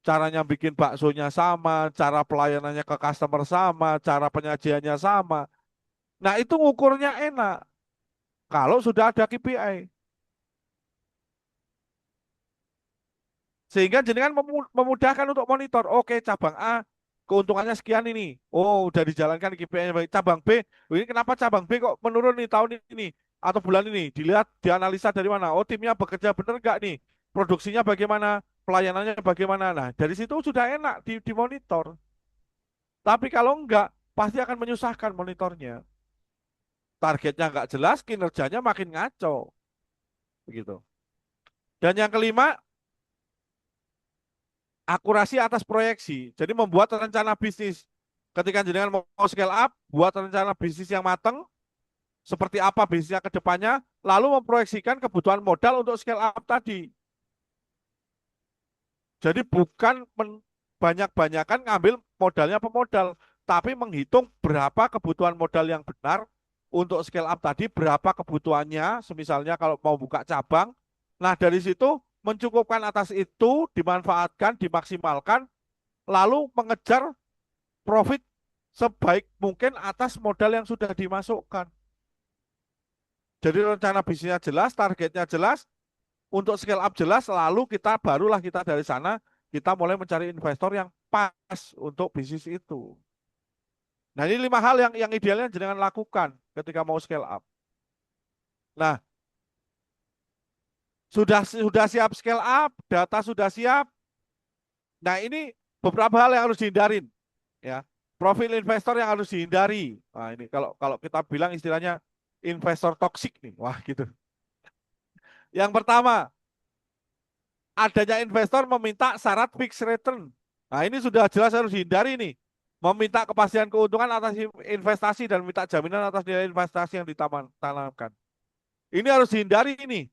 Caranya bikin baksonya sama, cara pelayanannya ke customer sama, cara penyajiannya sama. Nah, itu ngukurnya enak kalau sudah ada KPI. Sehingga jenengan memudahkan untuk monitor. Oke, cabang A keuntungannya sekian ini. Oh, udah dijalankan KPI-nya baik. Cabang B, ini kenapa cabang B kok menurun nih tahun ini atau bulan ini? Dilihat, dianalisa dari mana? Oh, timnya bekerja benar nggak nih? Produksinya bagaimana? Pelayanannya bagaimana? Nah, dari situ sudah enak dimonitor. Tapi kalau enggak, pasti akan menyusahkan monitornya. Targetnya nggak jelas, kinerjanya makin ngaco. Begitu. Dan yang kelima, akurasi atas proyeksi. Jadi membuat rencana bisnis. Ketika jenengan mau scale up, buat rencana bisnis yang matang, seperti apa bisnisnya ke depannya, lalu memproyeksikan kebutuhan modal untuk scale up tadi. Jadi bukan banyak-banyakan ngambil modalnya pemodal, tapi menghitung berapa kebutuhan modal yang benar untuk scale up tadi, berapa kebutuhannya, semisalnya kalau mau buka cabang. Nah, dari situ mencukupkan atas itu, dimanfaatkan, dimaksimalkan, lalu mengejar profit sebaik mungkin atas modal yang sudah dimasukkan. Jadi rencana bisnisnya jelas, targetnya jelas, untuk scale up jelas, lalu kita barulah kita dari sana kita mulai mencari investor yang pas untuk bisnis itu. Nah, ini 5 hal yang idealnya jangan lakukan ketika mau scale up. Nah, sudah siap scale up, data sudah siap. Nah, ini beberapa hal yang harus dihindarin, ya. Profil investor yang harus dihindari. Nah, ini kalau kalau kita bilang istilahnya investor toksik nih. Wah, gitu. Yang pertama, adanya investor meminta syarat fixed return. Nah, ini sudah jelas harus dihindari nih. Meminta kepastian keuntungan atas investasi dan minta jaminan atas nilai investasi yang ditanamkan. Ini harus dihindari ini.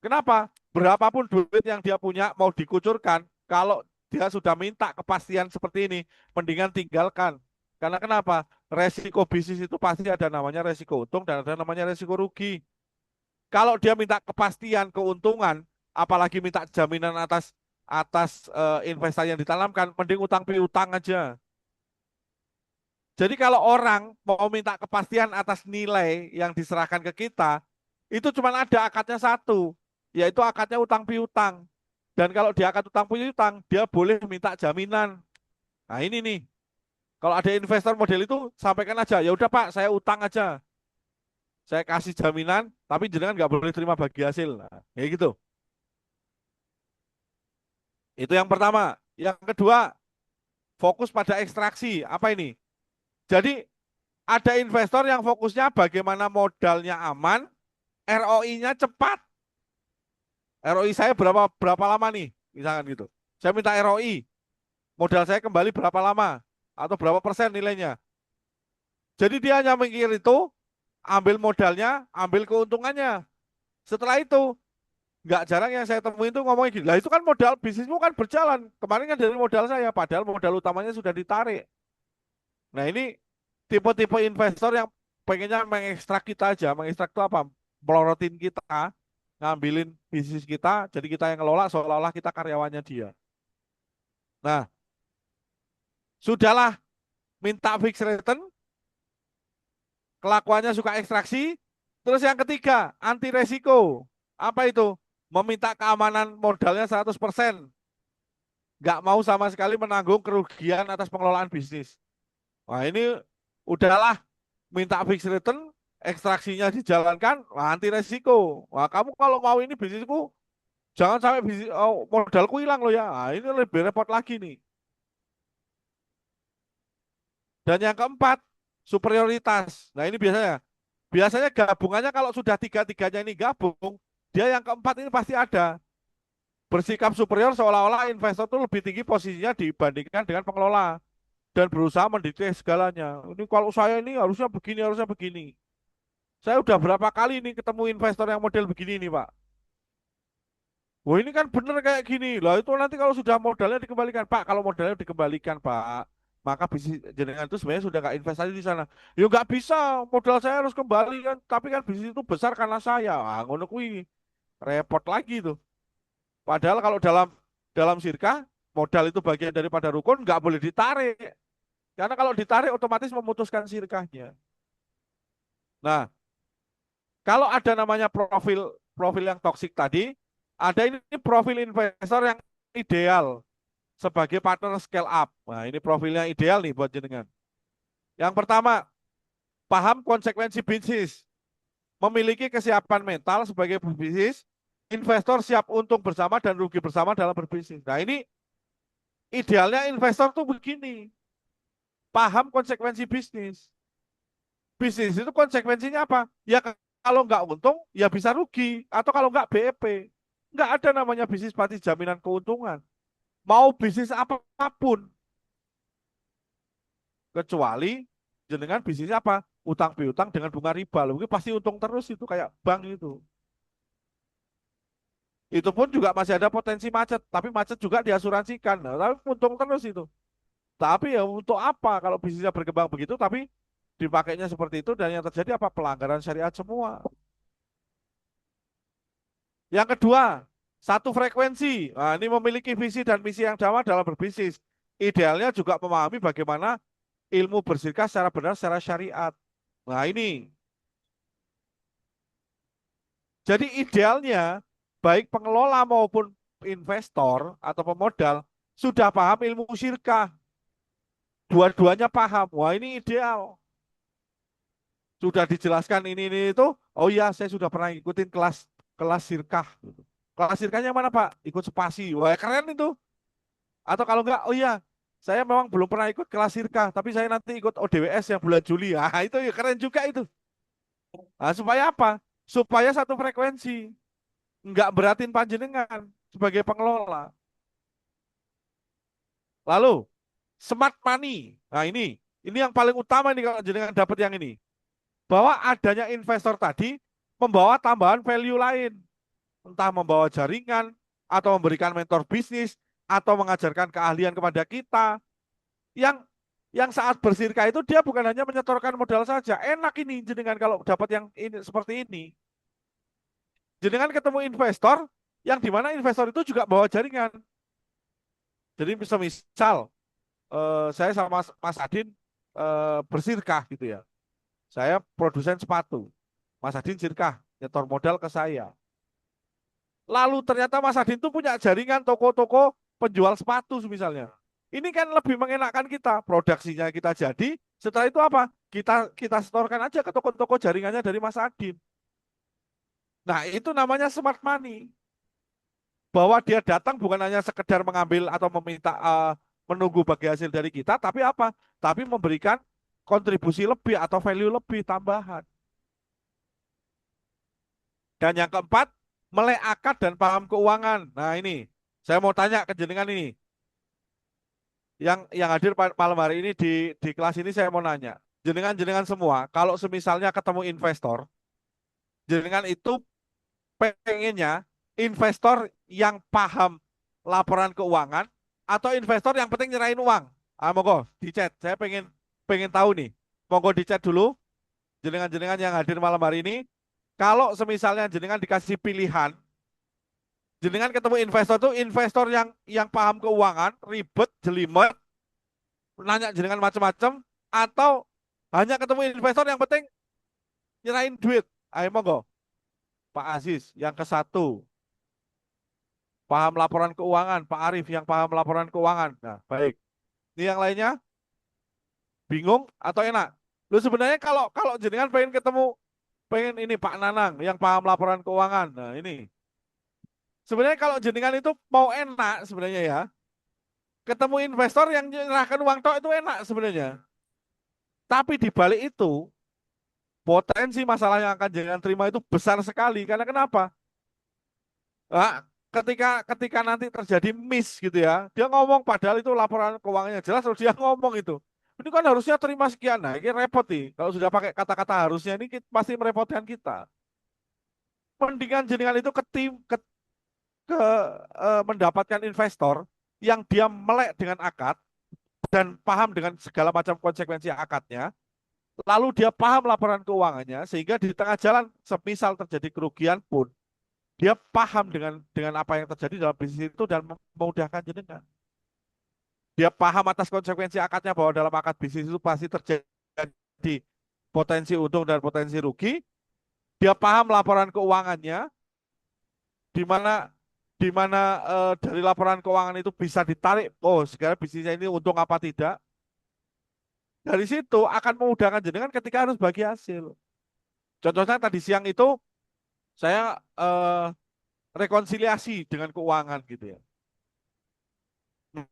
Kenapa? Berapapun duit yang dia punya mau dikucurkan, kalau dia sudah minta kepastian seperti ini, mendingan tinggalkan. Karena kenapa? Resiko bisnis itu pasti ada namanya resiko untung dan ada namanya resiko rugi. Kalau dia minta kepastian keuntungan, apalagi minta jaminan atas atas investasi yang ditanamkan, mending utang piutang aja. Jadi kalau orang mau minta kepastian atas nilai yang diserahkan ke kita, itu cuma ada akadnya satu, yaitu akadnya utang piutang. Dan kalau di akad utang piutang, dia boleh minta jaminan. Nah ini nih, kalau ada investor model itu, sampaikan aja, ya udah Pak, saya utang aja. Saya kasih jaminan, tapi jenengan nggak boleh terima bagi hasil. Nah, kayak gitu. Itu yang pertama. Yang kedua, fokus pada ekstraksi. Apa ini? Jadi ada investor yang fokusnya bagaimana modalnya aman, ROI-nya cepat. ROI saya berapa berapa lama nih? Misalkan gitu. Saya minta ROI, modal saya kembali berapa lama atau berapa persen nilainya. Jadi dia hanya mikir itu, ambil modalnya, ambil keuntungannya. Setelah itu, nggak jarang yang saya temui itu ngomongin gini, lah itu kan modal bisnismu kan berjalan. Kemarin kan dari modal saya, padahal modal utamanya sudah ditarik. Nah ini tipe-tipe investor yang pengennya mengekstrak kita aja, mengekstrak itu apa? Melorotin kita, ngambilin bisnis kita, jadi kita yang ngelola seolah-olah kita karyawannya dia. Nah, sudahlah minta fixed return, kelakuannya suka ekstraksi. Terus yang ketiga, anti resiko. Apa itu? Meminta keamanan modalnya 100%. Nggak mau sama sekali menanggung kerugian atas pengelolaan bisnis. Wah ini udahlah minta fixed return, ekstraksinya dijalankan, anti resiko. Wah, kamu kalau mau ini bisnisku, jangan sampai bisnis, modalku hilang loh ya. Nah, ini lebih repot lagi nih. Dan yang keempat, superioritas. Nah, ini biasanya gabungannya kalau sudah tiga-tiganya ini gabung, dia yang keempat ini pasti ada. Bersikap superior seolah-olah investor itu lebih tinggi posisinya dibandingkan dengan pengelola dan berusaha mendikte segalanya. Ini kalau saya ini harusnya begini, harusnya begini. Saya udah berapa kali nih ketemu investor yang model begini nih, Pak. Wah, ini kan bener kayak gini. Lah itu nanti kalau sudah modalnya dikembalikan, Pak, kalau modalnya dikembalikan, Pak, maka bisnis jenengan itu sebenarnya sudah nggak investasi di sana. Ya nggak bisa, modal saya harus kembali kan. Tapi kan bisnis itu besar karena saya. Ah, ngono kuwi repot lagi tuh. Padahal kalau dalam dalam sirkah, modal itu bagian daripada rukun, nggak boleh ditarik. Karena kalau ditarik otomatis memutuskan sirkahnya. Nah, kalau ada namanya profil profil yang toksik tadi, ada ini profil investor yang ideal sebagai partner scale up. Nah, ini profilnya ideal nih buat jenengan. Yang pertama, paham konsekuensi bisnis, memiliki kesiapan mental sebagai pebisnis, investor siap untung bersama dan rugi bersama dalam berbisnis. Nah, ini idealnya investor tuh begini, paham konsekuensi bisnis. Bisnis itu konsekuensinya apa? Ya kalau nggak untung, ya bisa rugi. Atau kalau nggak BEP. Nggak ada namanya bisnis pasti jaminan keuntungan. Mau bisnis apapun. Kecuali jenengan bisnisnya apa? Utang piutang dengan bunga riba. Mungkin pasti untung terus itu kayak bank itu. Itu pun juga masih ada potensi macet. Tapi macet juga diasuransikan. Nah, tapi untung terus itu. Tapi ya untuk apa kalau bisnisnya berkembang begitu tapi dipakainya seperti itu dan yang terjadi apa? Pelanggaran syariat semua. Yang kedua, satu frekuensi. Nah, ini memiliki visi dan misi yang sama dalam berbisnis. Idealnya juga memahami bagaimana ilmu bersirkah secara benar secara syariat. Nah, ini. Jadi idealnya baik pengelola maupun investor atau pemodal sudah paham ilmu syirkah. Dua-duanya paham. Wah, ini ideal. Sudah dijelaskan ini itu. Oh iya, saya sudah pernah ikutin kelas kelas sirkah. Kelas sirkahnya mana Pak? Ikut spasi. Wah, keren itu. Atau kalau enggak, oh iya, saya memang belum pernah ikut kelas sirkah, tapi saya nanti ikut ODWS yang bulan Juli. Ah, itu ya keren juga itu. Nah, supaya apa? Supaya satu frekuensi, enggak beratin panjenengan sebagai pengelola. Lalu, smart money. Nah, ini yang paling utama nih kalau jenengan dapat yang ini. Bahwa adanya investor tadi membawa tambahan value lain. Entah membawa jaringan, atau memberikan mentor bisnis, atau mengajarkan keahlian kepada kita, yang saat bersirka itu dia bukan hanya menyetorkan modal saja. Enak ini jenengan kalau dapat yang ini seperti ini. Jenengan ketemu investor yang dimana investor itu juga bawa jaringan. Jadi misal saya sama Mas Adin bersirkah gitu ya. Saya produsen sepatu. Mas Adin sirkah, nyetor modal ke saya. Lalu ternyata Mas Adin itu punya jaringan toko-toko penjual sepatu misalnya. Ini kan lebih mengenakan kita, produksinya kita jadi, setelah itu apa? Kita setorkan aja ke toko-toko jaringannya dari Mas Adin. Nah, itu namanya smart money. Bahwa dia datang bukan hanya sekedar mengambil atau meminta menunggu bagi hasil dari kita, tapi apa? Tapi memberikan kontribusi lebih atau value lebih tambahan. Dan yang keempat, melek akad dan paham keuangan. Nah, ini saya mau tanya ke jenengan ini. Yang hadir malam hari ini di kelas ini saya mau nanya. Jenengan-jenengan semua, kalau semisalnya ketemu investor, jenengan itu pengennya investor yang paham laporan keuangan atau investor yang penting nyerahin uang. Ah, monggo di chat. Saya pengen pengen tahu nih. Monggo di chat dulu. Jenengan-jenengan yang hadir malam hari ini. Kalau semisalnya jenengan dikasih pilihan, jenengan ketemu investor tuh investor yang paham keuangan, ribet, jelimet, nanya jenengan macam-macam, atau hanya ketemu investor yang penting nyerahin duit. Ayo monggo, Pak Aziz yang ke satu. Paham laporan keuangan, Pak Arif yang paham laporan keuangan. Nah, baik. Ini yang lainnya bingung atau enak? Lu sebenarnya kalau kalau jenengan pengen ini Pak Nanang yang paham laporan keuangan. Nah, ini sebenarnya kalau jenengan itu mau enak sebenarnya ya, ketemu investor yang menyerahkan uang tok itu enak sebenarnya. Tapi di balik itu potensi masalah yang akan jenengan terima itu besar sekali. Karena kenapa? Nah, ketika nanti terjadi miss gitu ya, dia ngomong padahal itu laporan keuangannya jelas, terus dia ngomong itu. Ini kan harusnya terima sekian. Nah, ini repot nih. Kalau sudah pakai kata-kata harusnya ini pasti merepotkan kita. Mendingan jenengan itu ke mendapatkan investor yang dia melek dengan akad dan paham dengan segala macam konsekuensi akadnya, lalu dia paham laporan keuangannya sehingga di tengah jalan semisal terjadi kerugian pun dia paham dengan apa yang terjadi dalam bisnis itu dan memudahkan jenengan. Dia paham atas konsekuensi akadnya bahwa dalam akad bisnis itu pasti terjadi potensi untung dan potensi rugi. Dia paham laporan keuangannya di mana dari laporan keuangan itu bisa ditarik, oh sekarang bisnisnya ini untung apa tidak. Dari situ akan memudahkan jenengan ketika harus bagi hasil. Contohnya tadi siang itu saya rekonsiliasi dengan keuangan gitu ya.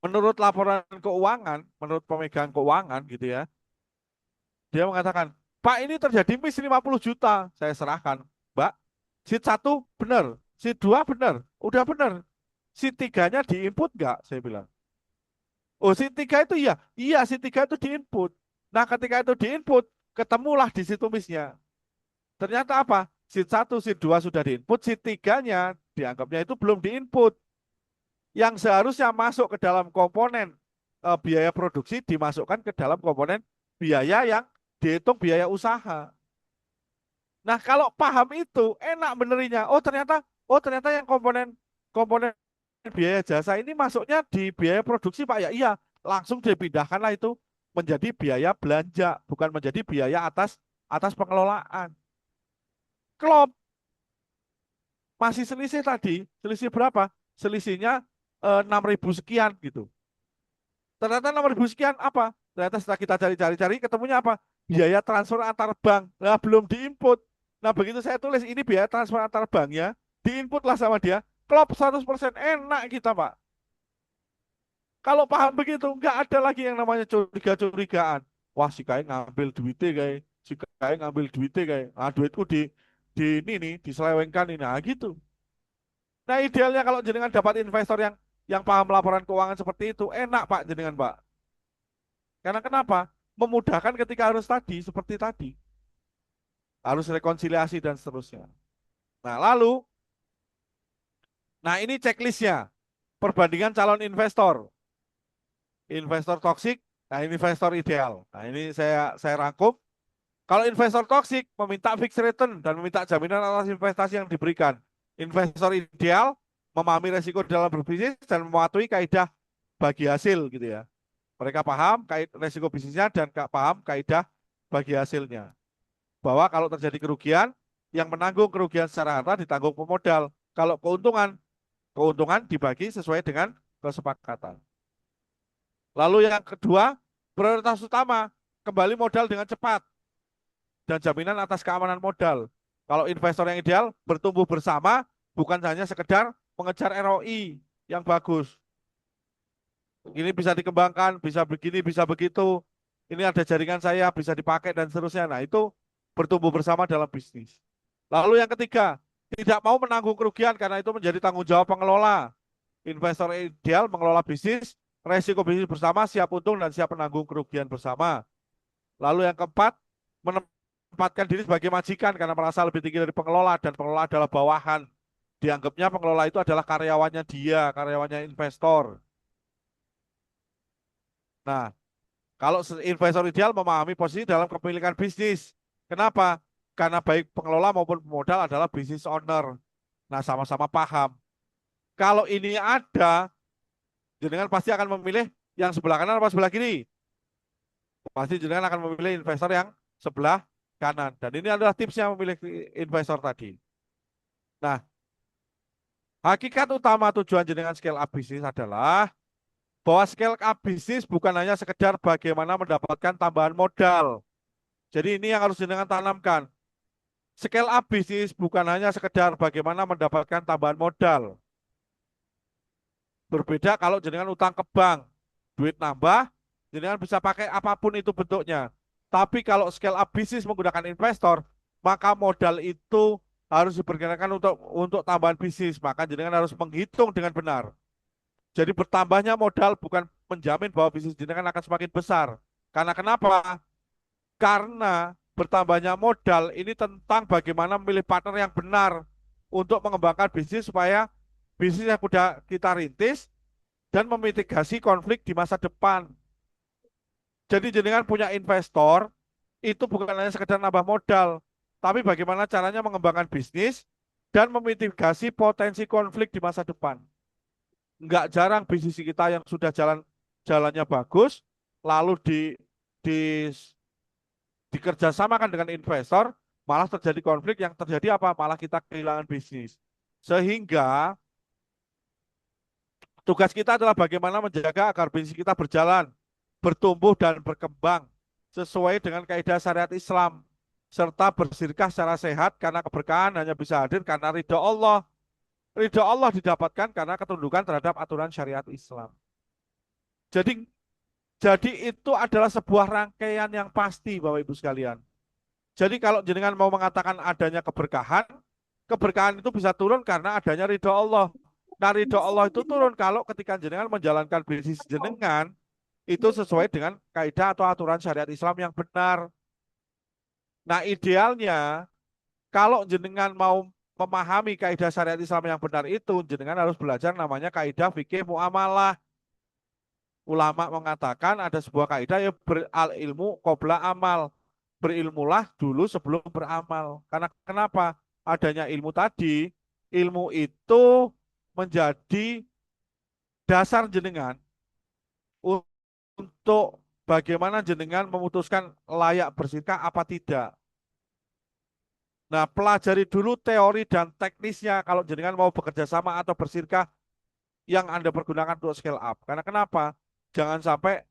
Menurut laporan keuangan, menurut pemegang keuangan gitu ya, dia mengatakan, Pak ini terjadi miss 50 juta. Saya serahkan, Mbak, sheet 1 benar, sheet 2 benar, udah benar. Sheet 3-nya diinput nggak? Saya bilang. Oh, sheet 3 itu iya, iya sheet 3 itu diinput. Nah ketika itu diinput, ketemulah di situ missnya. Ternyata apa? Sheet 1, sheet 2 sudah diinput, sheet 3-nya dianggapnya itu belum diinput. Yang seharusnya masuk ke dalam komponen biaya produksi dimasukkan ke dalam komponen biaya yang dihitung biaya usaha. Nah, kalau paham itu enak benerinya. Oh ternyata yang komponen komponen biaya jasa ini masuknya di biaya produksi Pak ya. Iya, langsung dipindahkanlah itu menjadi biaya belanja, bukan menjadi biaya atas atas pengelolaan. Klop masih selisih tadi, selisih berapa? Selisihnya 6.000 sekian gitu. Ternyata 6.000 sekian apa? Ternyata setelah kita cari-cari ketemunya apa? Biaya transfer antar bank. Nah, belum diinput. Nah, begitu saya tulis ini biaya transfer antar bank ya, diinput lah sama dia. Klop 100% enak kita, Pak. Kalau paham begitu, nggak ada lagi yang namanya curiga-curigaan. Wah, si Kai ngambil duitnya kayak, si Kai ngambil duitnya kayak, ah duitku di ini nih, diselewengkan ini, nah gitu. Nah, idealnya kalau jenengan dapat investor yang paham laporan keuangan seperti itu, enak Pak jenengan, Pak. Karena kenapa? Memudahkan ketika harus tadi, seperti tadi. Harus rekonsiliasi dan seterusnya. Nah, lalu, nah ini checklistnya. Perbandingan calon investor. Investor toksik, nah investor ideal. Nah ini saya rangkum. Kalau investor toksik meminta fixed return dan meminta jaminan atas investasi yang diberikan. Investor ideal memahami resiko dalam berbisnis dan mematuhi kaidah bagi hasil gitu ya. Mereka paham resiko bisnisnya dan paham kaidah bagi hasilnya. Bahwa kalau terjadi kerugian, yang menanggung kerugian secara harta ditanggung pemodal. Kalau keuntungan dibagi sesuai dengan kesepakatan. Lalu yang kedua, prioritas utama, kembali modal dengan cepat dan jaminan atas keamanan modal. Kalau investor yang ideal bertumbuh bersama, bukan hanya sekedar mengejar ROI yang bagus. Ini bisa dikembangkan, bisa begini, bisa begitu. Ini ada jaringan saya, bisa dipakai dan seterusnya. Nah, itu bertumbuh bersama dalam bisnis. Lalu yang ketiga, tidak mau menanggung kerugian karena itu menjadi tanggung jawab pengelola. Investor ideal mengelola bisnis, resiko bisnis bersama, siap untung dan siap menanggung kerugian bersama. Lalu yang keempat, menempatkan diri sebagai majikan karena merasa lebih tinggi dari pengelola dan pengelola adalah bawahan. Dianggapnya pengelola itu adalah karyawannya dia, karyawannya investor. Nah, kalau investor ideal memahami posisi dalam kepemilikan bisnis. Kenapa? Karena baik pengelola maupun pemodal adalah business owner. Nah, sama-sama paham. Kalau ini ada, jenengan pasti akan memilih yang sebelah kanan atau sebelah kiri. Pasti jenengan akan memilih investor yang sebelah kanan. Dan ini adalah tipsnya memilih investor tadi. Nah, hakikat utama tujuan jenengan scale up bisnis adalah bahwa scale up bisnis bukan hanya sekedar bagaimana mendapatkan tambahan modal, Jadi ini yang harus jenengan tanamkan. Scale up bisnis bukan hanya sekedar bagaimana mendapatkan tambahan modal. Berbeda kalau jenengan utang ke bank, duit nambah, jenengan bisa pakai apapun itu bentuknya. Tapi kalau scale up bisnis menggunakan investor, maka modal itu harus diperkirakan untuk tambahan bisnis. Maka jenengan harus menghitung dengan benar. Jadi bertambahnya modal bukan menjamin bahwa bisnis jenengan akan semakin besar. Karena kenapa? Karena bertambahnya modal ini tentang bagaimana memilih partner yang benar untuk mengembangkan bisnis supaya bisnis yang sudah kita rintis dan memitigasi konflik di masa depan. Jadi jenengan punya investor itu bukan hanya sekedar nambah modal, tapi bagaimana caranya mengembangkan bisnis dan memitigasi potensi konflik di masa depan. Enggak jarang bisnis kita yang sudah jalannya bagus, lalu di dikerjasamakan dengan investor, malah terjadi konflik yang terjadi apa? Malah kita kehilangan bisnis. Sehingga tugas kita adalah bagaimana menjaga agar bisnis kita berjalan, bertumbuh dan berkembang sesuai dengan kaidah syariat Islam serta bersirkah secara sehat karena keberkahan hanya bisa hadir karena ridho Allah. Ridho Allah didapatkan karena ketundukan terhadap aturan syariat Islam. Jadi jadi itu adalah sebuah rangkaian yang pasti Bapak Ibu sekalian. Jadi kalau jenengan mau mengatakan adanya keberkahan, keberkahan itu bisa turun karena adanya ridho Allah. Nah, ridho Allah itu turun kalau ketika jenengan menjalankan bisnis jenengan itu sesuai dengan kaidah atau aturan syariat Islam yang benar. Nah, idealnya kalau jenengan mau memahami kaidah syariat Islam yang benar itu, jenengan harus belajar namanya kaidah fikih muamalah. Ulama mengatakan ada sebuah kaidah ya beral ilmu qabla amal. Berilmulah dulu sebelum beramal. Karena kenapa? Adanya ilmu tadi, ilmu itu menjadi dasar jenengan untuk bagaimana jenengan memutuskan layak bersedekah apa tidak. Nah, pelajari dulu teori dan teknisnya kalau jenengan mau bekerja sama atau bersedekah yang Anda pergunakan untuk scale up. Karena kenapa? Jangan sampai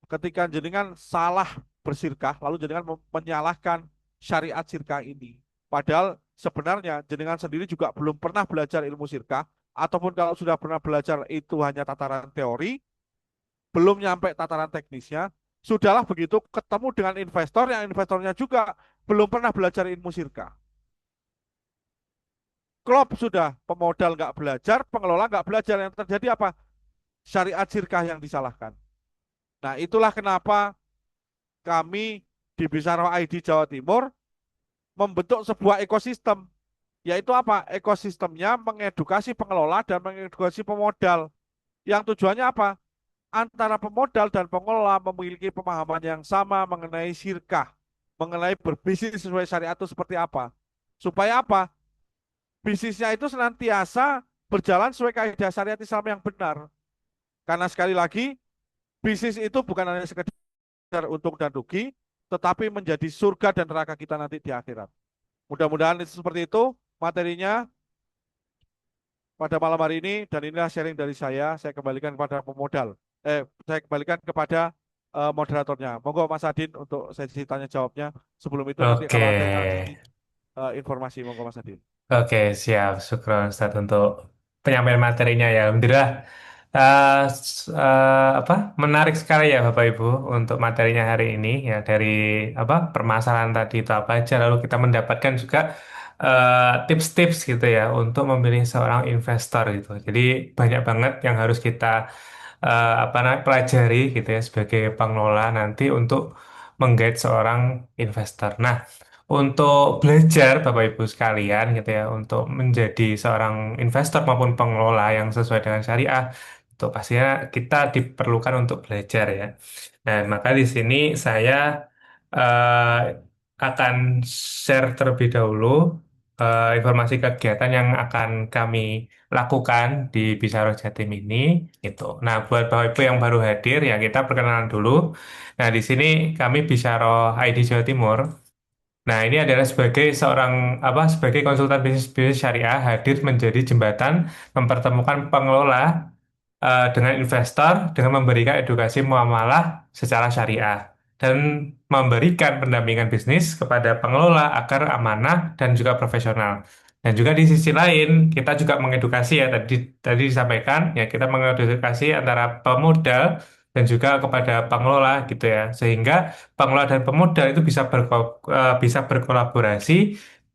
ketika jenengan salah bersirkah, lalu jenengan menyalahkan syariat sirkah ini. Padahal sebenarnya jenengan sendiri juga belum pernah belajar ilmu sirkah, ataupun kalau sudah pernah belajar itu hanya tataran teori, belum nyampe tataran teknisnya, sudahlah begitu ketemu dengan investor, yang investornya juga belum pernah belajar ilmu sirkah. Klop sudah, pemodal nggak belajar, pengelola nggak belajar, yang terjadi apa? Syariat sirkah yang disalahkan. Nah, itulah kenapa kami di Bisaroh ID Jawa Timur membentuk sebuah ekosistem, yaitu apa? Ekosistemnya mengedukasi pengelola dan mengedukasi pemodal. Yang tujuannya apa? Antara pemodal dan pengelola memiliki pemahaman yang sama mengenai syirkah, mengenai berbisnis sesuai syariat itu seperti apa. Supaya apa? Bisnisnya itu senantiasa berjalan sesuai kaidah syariat Islam yang benar. Karena sekali lagi, bisnis itu bukan hanya sekedar untung dan rugi, tetapi menjadi surga dan neraka kita nanti di akhirat. Mudah-mudahan itu seperti itu materinya pada malam hari ini, dan inilah sharing dari saya kembalikan kepada pemodal. Saya kembalikan kepada moderatornya. Monggo Mas Adin untuk sesi tanya jawabnya. Sebelum itu nanti Oke, kalau ada sesi informasi, monggo Mas Adin. oke, siap. Syukron Ustaz untuk penyampaian materinya ya. Alhamdulillah, apa menarik sekali ya Bapak Ibu untuk materinya hari ini ya dari apa permasalahan tadi itu apa aja. Lalu kita mendapatkan juga tips-tips gitu ya untuk memilih seorang investor gitu. Jadi banyak banget yang harus kita apa namanya pelajari gitu ya sebagai pengelola nanti untuk menggait seorang investor. Nah, untuk belajar Bapak Ibu sekalian gitu ya untuk menjadi seorang investor maupun pengelola yang sesuai dengan syariah itu pastinya kita diperlukan untuk belajar ya. Nah, maka di sini saya eh, akan share terlebih dahulu informasi kegiatan yang akan kami lakukan di Bisaro Jatim ini gitu. Nah, buat Bapak Ibu yang baru hadir ya kita perkenalan dulu. Nah, di sini kami Bisaro ID Jawa Timur. Nah, ini adalah sebagai seorang apa sebagai konsultan bisnis syariah hadir menjadi jembatan mempertemukan pengelola dengan investor dengan memberikan edukasi muamalah secara syariah. dan memberikan pendampingan bisnis kepada pengelola agar amanah dan juga profesional. Dan juga di sisi lain, kita juga mengedukasi ya, tadi tadi disampaikan ya, kita mengedukasi antara pemodal dan juga kepada pengelola gitu ya, sehingga pengelola dan pemodal itu bisa berkolaborasi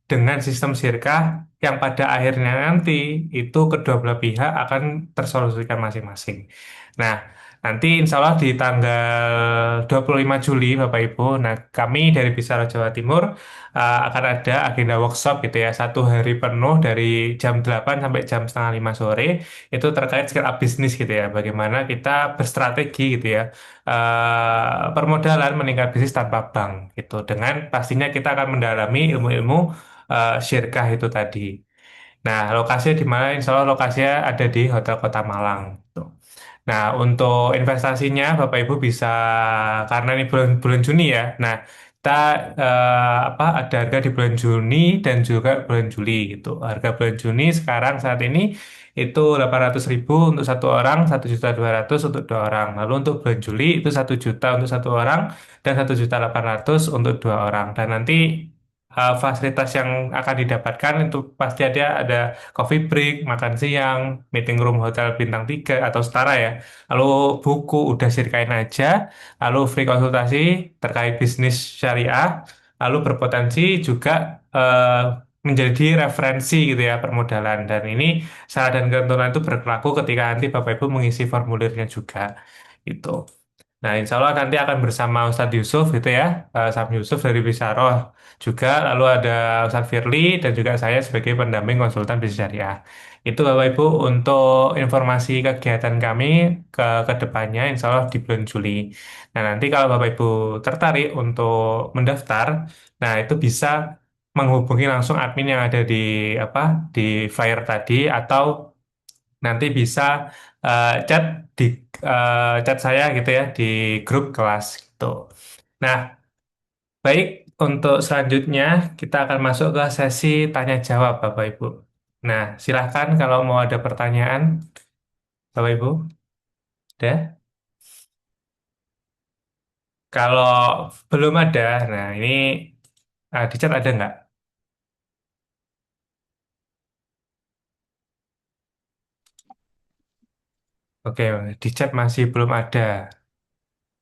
dengan sistem sirkah yang pada akhirnya nanti itu kedua belah pihak akan tersolusikan masing-masing. Nah, nanti insya Allah di tanggal 25 Juli, Bapak Ibu, nah kami dari Bisara Jawa Timur akan ada agenda workshop gitu ya, 1 hari penuh dari jam 8 sampai jam setengah 5 sore, itu terkait scale up bisnis gitu ya, bagaimana kita berstrategi gitu ya, permodalan meningkat bisnis tanpa bank gitu, dengan pastinya kita akan mendalami ilmu-ilmu syirkah itu tadi. Nah, lokasinya di mana? Insya Allah lokasinya ada di Hotel Kota Malang. Gitu. Nah, untuk investasinya Bapak Ibu bisa karena ini bulan Juni ya. Nah, kita ada harga di bulan Juni dan juga bulan Juli gitu. Harga bulan Juni sekarang saat ini itu 800.000 untuk 1 orang, 1.200.000 untuk 2 orang. Lalu untuk bulan Juli itu 1 juta untuk 1 orang dan 1.800.000 untuk 2 orang. Dan nanti fasilitas yang akan didapatkan itu pasti ada coffee break, makan siang, meeting room hotel bintang 3 atau setara ya. Lalu buku udah sirkain aja, lalu free konsultasi terkait bisnis syariah, lalu berpotensi juga eh, menjadi referensi gitu ya permodalan. Dan ini syarat dan ketentuan itu berlaku ketika nanti Bapak Ibu mengisi formulirnya juga. Itu. Nah, insya Allah nanti akan bersama Ustadz Yusuf gitu ya, Sam Yusuf dari Bisaroh juga, lalu ada Ustadz Firly dan juga saya sebagai pendamping konsultan bisnis syariah. Itu Bapak Ibu untuk informasi kegiatan kami ke depannya, insya Allah di bulan Juli. Nah, nanti kalau Bapak Ibu tertarik untuk mendaftar, nah itu bisa menghubungi langsung admin yang ada apa di flyer tadi atau nanti bisa chat di chat saya gitu ya di grup kelas gitu. Nah, baik untuk selanjutnya kita akan masuk ke sesi tanya jawab Bapak Ibu. Nah, silahkan kalau mau ada pertanyaan Bapak Ibu. Ada? Kalau belum ada, nah ini di chat ada nggak? Oke, di chat masih belum ada.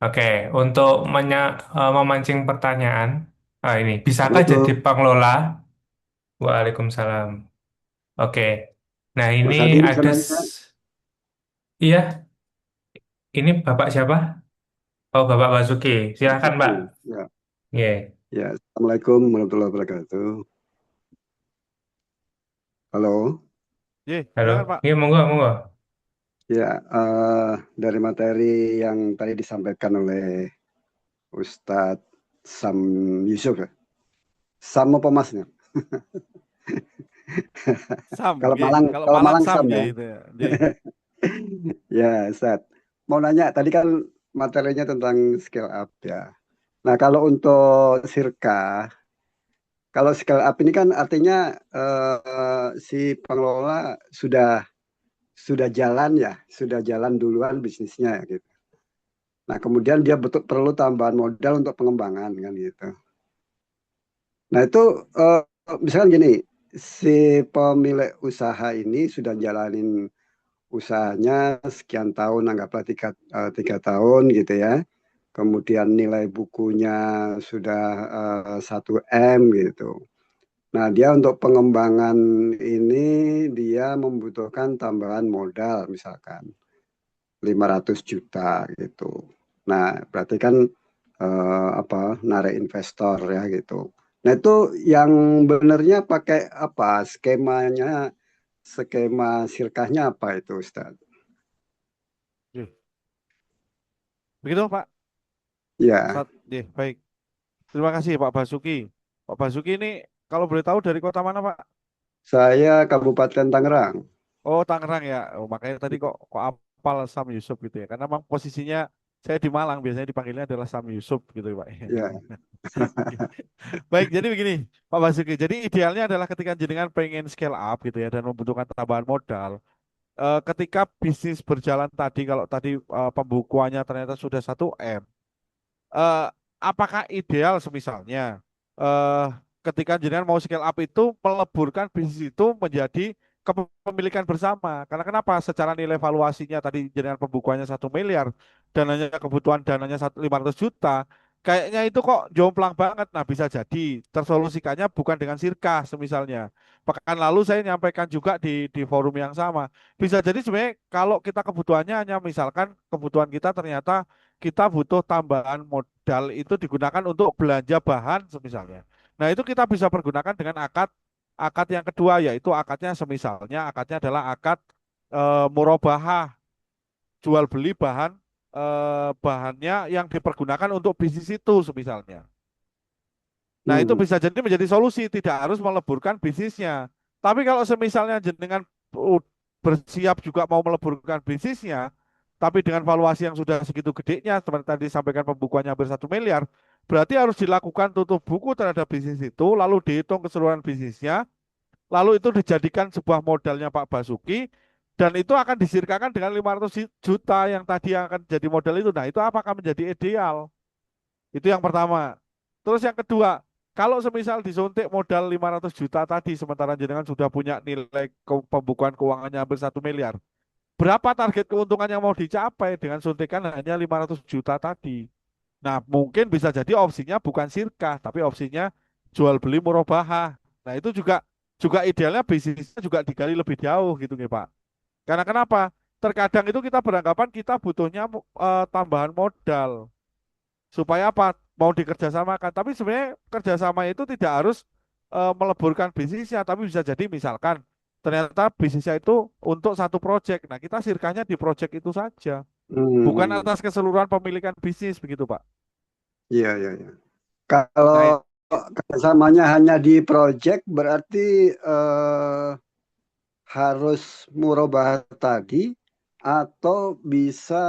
Oke, untuk memancing pertanyaan, ini bisakah jadi Assalamualaikum, pengelola? Waalaikumsalam. Oke. Nah, ini Mas Adi bisa ada nanya? iya, ini Bapak siapa? Oh, Bapak Basuki. Silakan, Pak. Masuki. Ya, Iya. ya. Assalamualaikum warahmatullahi wabarakatuh. Halo. Ye, Halo. silakan Pak. Iya, monggo, monggo. Ya, dari materi yang tadi disampaikan oleh Ustadz Sam Yusuf ya. Sam apa masnya? Sam, Kalau ye. Malang, Kalau kalau Malang Malang Sam, Sam ye ya. itu ya. Ye. Ya, Ustadz. Mau nanya, tadi kan materinya tentang scale up ya. Nah, kalau untuk Sirka, kalau scale up ini kan artinya si pengelola sudah jalan ya, sudah jalan duluan bisnisnya ya gitu. Nah, kemudian dia betul perlu tambahan modal untuk pengembangan kan gitu. Nah, itu eh, misalkan gini, si pemilik usaha ini sudah jalanin usahanya sekian tahun, anggaplah 3 tahun gitu ya. Kemudian nilai bukunya sudah 1 M gitu. Nah, dia untuk pengembangan ini dia membutuhkan tambahan modal misalkan 500 juta gitu. Nah, berarti kan apa narik investor ya gitu. Nah, itu yang benernya pakai apa? Skema sirkahnya apa itu, Ustaz? Ye. Begitu Pak. Ya, Ye, baik. Terima kasih Pak Basuki. Pak Basuki ini kalau boleh tahu dari kota mana Pak? saya Kabupaten Tangerang. Oh, Tangerang ya. Oh, makanya tadi kok apal Sam Yusuf gitu ya. Karena memang posisinya saya di Malang, biasanya dipanggilnya adalah Sam Yusuf gitu ya Pak. Ya, Oke. Baik, jadi begini, Pak Basuki. Jadi idealnya adalah ketika jenengan pengen scale up gitu ya dan membutuhkan tambahan modal. Ketika bisnis berjalan tadi, kalau tadi pembukuannya ternyata sudah 1 M, eh, apakah ideal semisalnya eh ketika jenengan mau scale up itu meleburkan bisnis itu menjadi kepemilikan bersama. Karena kenapa? Secara nilai valuasinya tadi jenengan pembukuannya 1 miliar, dananya kebutuhan dananya 500 juta. Kayaknya itu kok jomplang banget. Nah, bisa jadi tersolusikannya bukan dengan sirkah semisalnya. Pekan lalu saya nyampaikan juga di forum yang sama. Bisa jadi sebenarnya kalau kita kebutuhannya hanya misalkan kebutuhan kita ternyata kita butuh tambahan modal itu digunakan untuk belanja bahan semisalnya. Nah, itu kita bisa pergunakan dengan akad akad yang kedua, yaitu akadnya semisalnya akadnya adalah akad murabahah, jual beli bahannya yang dipergunakan untuk bisnis itu semisalnya. Nah, itu Hmm. bisa jadi menjadi solusi, tidak harus meleburkan bisnisnya. Tapi kalau semisalnya jenengan bersiap juga mau meleburkan bisnisnya, tapi dengan valuasi yang sudah segitu gedenya, seperti tadi disampaikan pembukuannya hampir 1 miliar, berarti harus dilakukan tutup buku terhadap bisnis itu, lalu dihitung keseluruhan bisnisnya, lalu itu dijadikan sebuah modalnya Pak Basuki, dan itu akan disirkakan dengan 500 juta yang tadi yang akan jadi modal itu. Nah, itu apakah menjadi ideal? Itu yang pertama. Terus yang kedua, kalau semisal disuntik modal 500 juta tadi, sementara jenengan sudah punya nilai pembukuan keuangannya hampir 1 miliar, berapa target keuntungan yang mau dicapai dengan suntikan hanya 500 juta tadi? Nah, mungkin bisa jadi opsinya bukan sirkah, tapi opsinya jual beli murabahah. Nah, itu juga juga idealnya bisnisnya juga digali lebih jauh gitu nih Pak. Karena kenapa? Terkadang itu kita beranggapan kita butuhnya tambahan modal supaya apa? Mau dikerjasamakan. Tapi sebenarnya kerjasama itu tidak harus meleburkan bisnisnya, tapi bisa jadi misalkan ternyata bisnisnya itu untuk satu proyek. Nah, kita sirkahnya di proyek itu saja, bukan Hmm. atas keseluruhan pemilikan bisnis begitu, Pak. Iya, iya, iya. Kalau Nah, kerjasamanya hanya di project berarti harus murabahah tadi atau bisa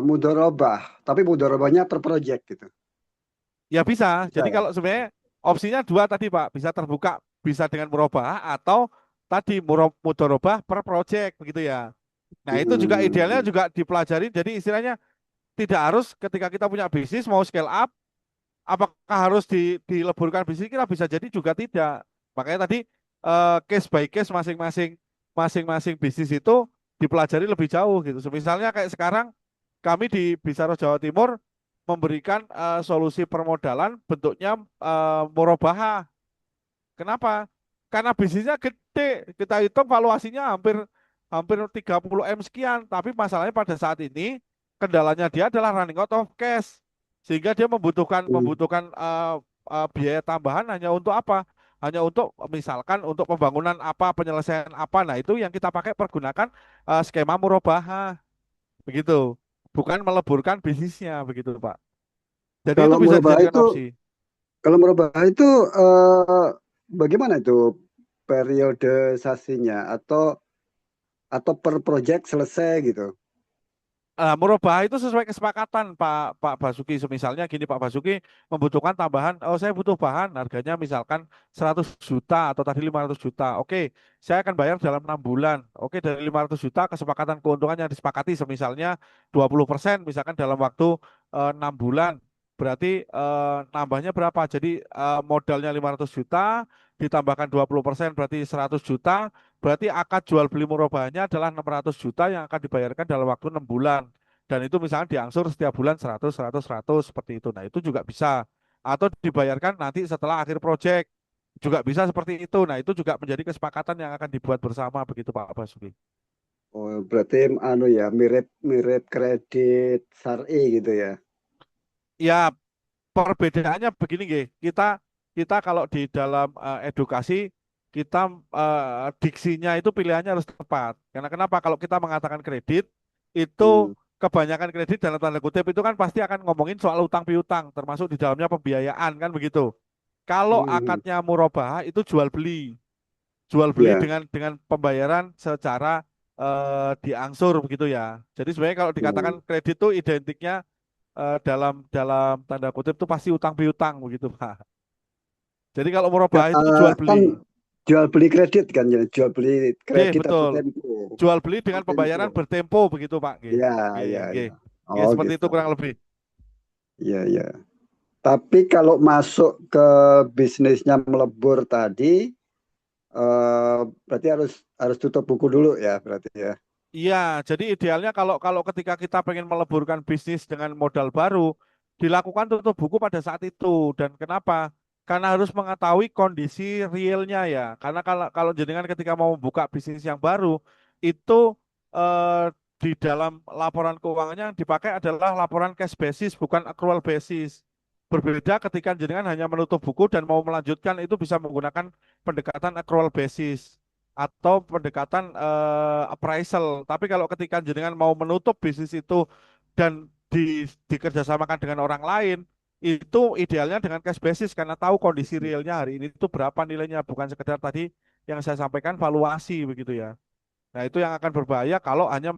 mudorobah, tapi mudorobahnya per project gitu. ya bisa. Bisa Jadi ya? kalau sebenarnya opsinya dua tadi, Pak, bisa terbuka, bisa dengan murabahah atau tadi mudorobah per project begitu ya. Nah, itu juga idealnya Hmm. juga dipelajari. Jadi istilahnya tidak harus ketika kita punya bisnis mau scale up, apakah harus dileburkan bisnis kita, bisa jadi juga tidak. Makanya tadi case by case masing-masing bisnis itu dipelajari lebih jauh gitu. Misalnya kayak sekarang kami di Bistro Jawa Timur memberikan solusi permodalan bentuknya murabahah. Kenapa? Karena bisnisnya gede. Kita hitung valuasinya hampir hampir 30 M sekian, tapi masalahnya pada saat ini kendalanya dia adalah running out of cash. Sehingga dia membutuhkan Hmm. membutuhkan biaya tambahan hanya untuk apa? Hanya untuk misalkan untuk pembangunan apa, penyelesaian apa. Nah, itu yang kita pakai pergunakan skema murabahah. Begitu. Bukan meleburkan bisnisnya begitu, Pak. Jadi itu Kalau bisa murabahah dijadikan itu, opsi. kalau murabahah itu eh, bagaimana itu periodisasinya atau per project selesai gitu? Merubah itu sesuai kesepakatan Pak Basuki. Misalnya gini, Pak Basuki membutuhkan tambahan, oh saya butuh bahan harganya misalkan 100 juta atau tadi 500 juta. Oke, saya akan bayar dalam 6 bulan. Oke, dari 500 juta kesepakatan keuntungan yang disepakati semisalnya 20% misalkan dalam waktu 6 bulan. Berarti nambahnya berapa? Jadi modalnya 500 juta ditambahkan 20% berarti 100 juta. Berarti akad jual beli murabahnya adalah 600 juta yang akan dibayarkan dalam waktu 6 bulan. Dan itu misalnya diangsur setiap bulan 100, 100, 100 seperti itu. Nah, itu juga bisa. Atau dibayarkan nanti setelah akhir proyek. Juga bisa seperti itu. Nah, itu juga menjadi kesepakatan yang akan dibuat bersama begitu Pak Basuki. Oh, berarti anu ya mirip-mirip kredit syar'i gitu ya. Ya, perbedaannya begini, nggih. Kita kita kalau di dalam edukasi kita diksinya itu pilihannya harus tepat. Karena kenapa? Kalau kita mengatakan kredit itu Hmm. kebanyakan kredit dalam tanda kutip itu kan pasti akan ngomongin soal utang piutang, termasuk di dalamnya pembiayaan kan begitu. Kalau Hmm. akadnya murabahah itu jual beli Ya. dengan pembayaran secara diangsur begitu ya. Jadi sebenarnya kalau dikatakan Hmm. kredit itu identiknya dalam dalam tanda kutip itu pasti utang piutang begitu Pak. Jadi kalau Ya, murabahah itu jual kan beli. jual beli kredit kan ya, jual beli Oke, kredit atau betul. tempo. Jual beli dengan Tempo. pembayaran bertempo begitu Pak. Oke, Ya, oke, ya, oke. ya. Oke, Oh seperti gitu. itu kurang lebih. Iya, iya. Tapi kalau masuk ke bisnisnya melebur tadi, berarti harus harus tutup buku dulu ya, berarti ya. Iya, jadi idealnya kalau kalau ketika kita pengen meleburkan bisnis dengan modal baru, dilakukan tutup buku pada saat itu. Dan kenapa? Karena harus mengetahui kondisi realnya ya. Karena kalau kalau jenengan ketika mau buka bisnis yang baru, itu di dalam laporan keuangannya yang dipakai adalah laporan cash basis, bukan accrual basis. Berbeda ketika jenengan hanya menutup buku dan mau melanjutkan itu bisa menggunakan pendekatan accrual basis atau pendekatan appraisal. Tapi kalau ketika jenengan mau menutup bisnis itu dan dikerjasamakan dengan orang lain, itu idealnya dengan cash basis karena tahu kondisi realnya hari ini itu berapa nilainya, bukan sekedar tadi yang saya sampaikan valuasi begitu ya. Nah, itu yang akan berbahaya kalau hanya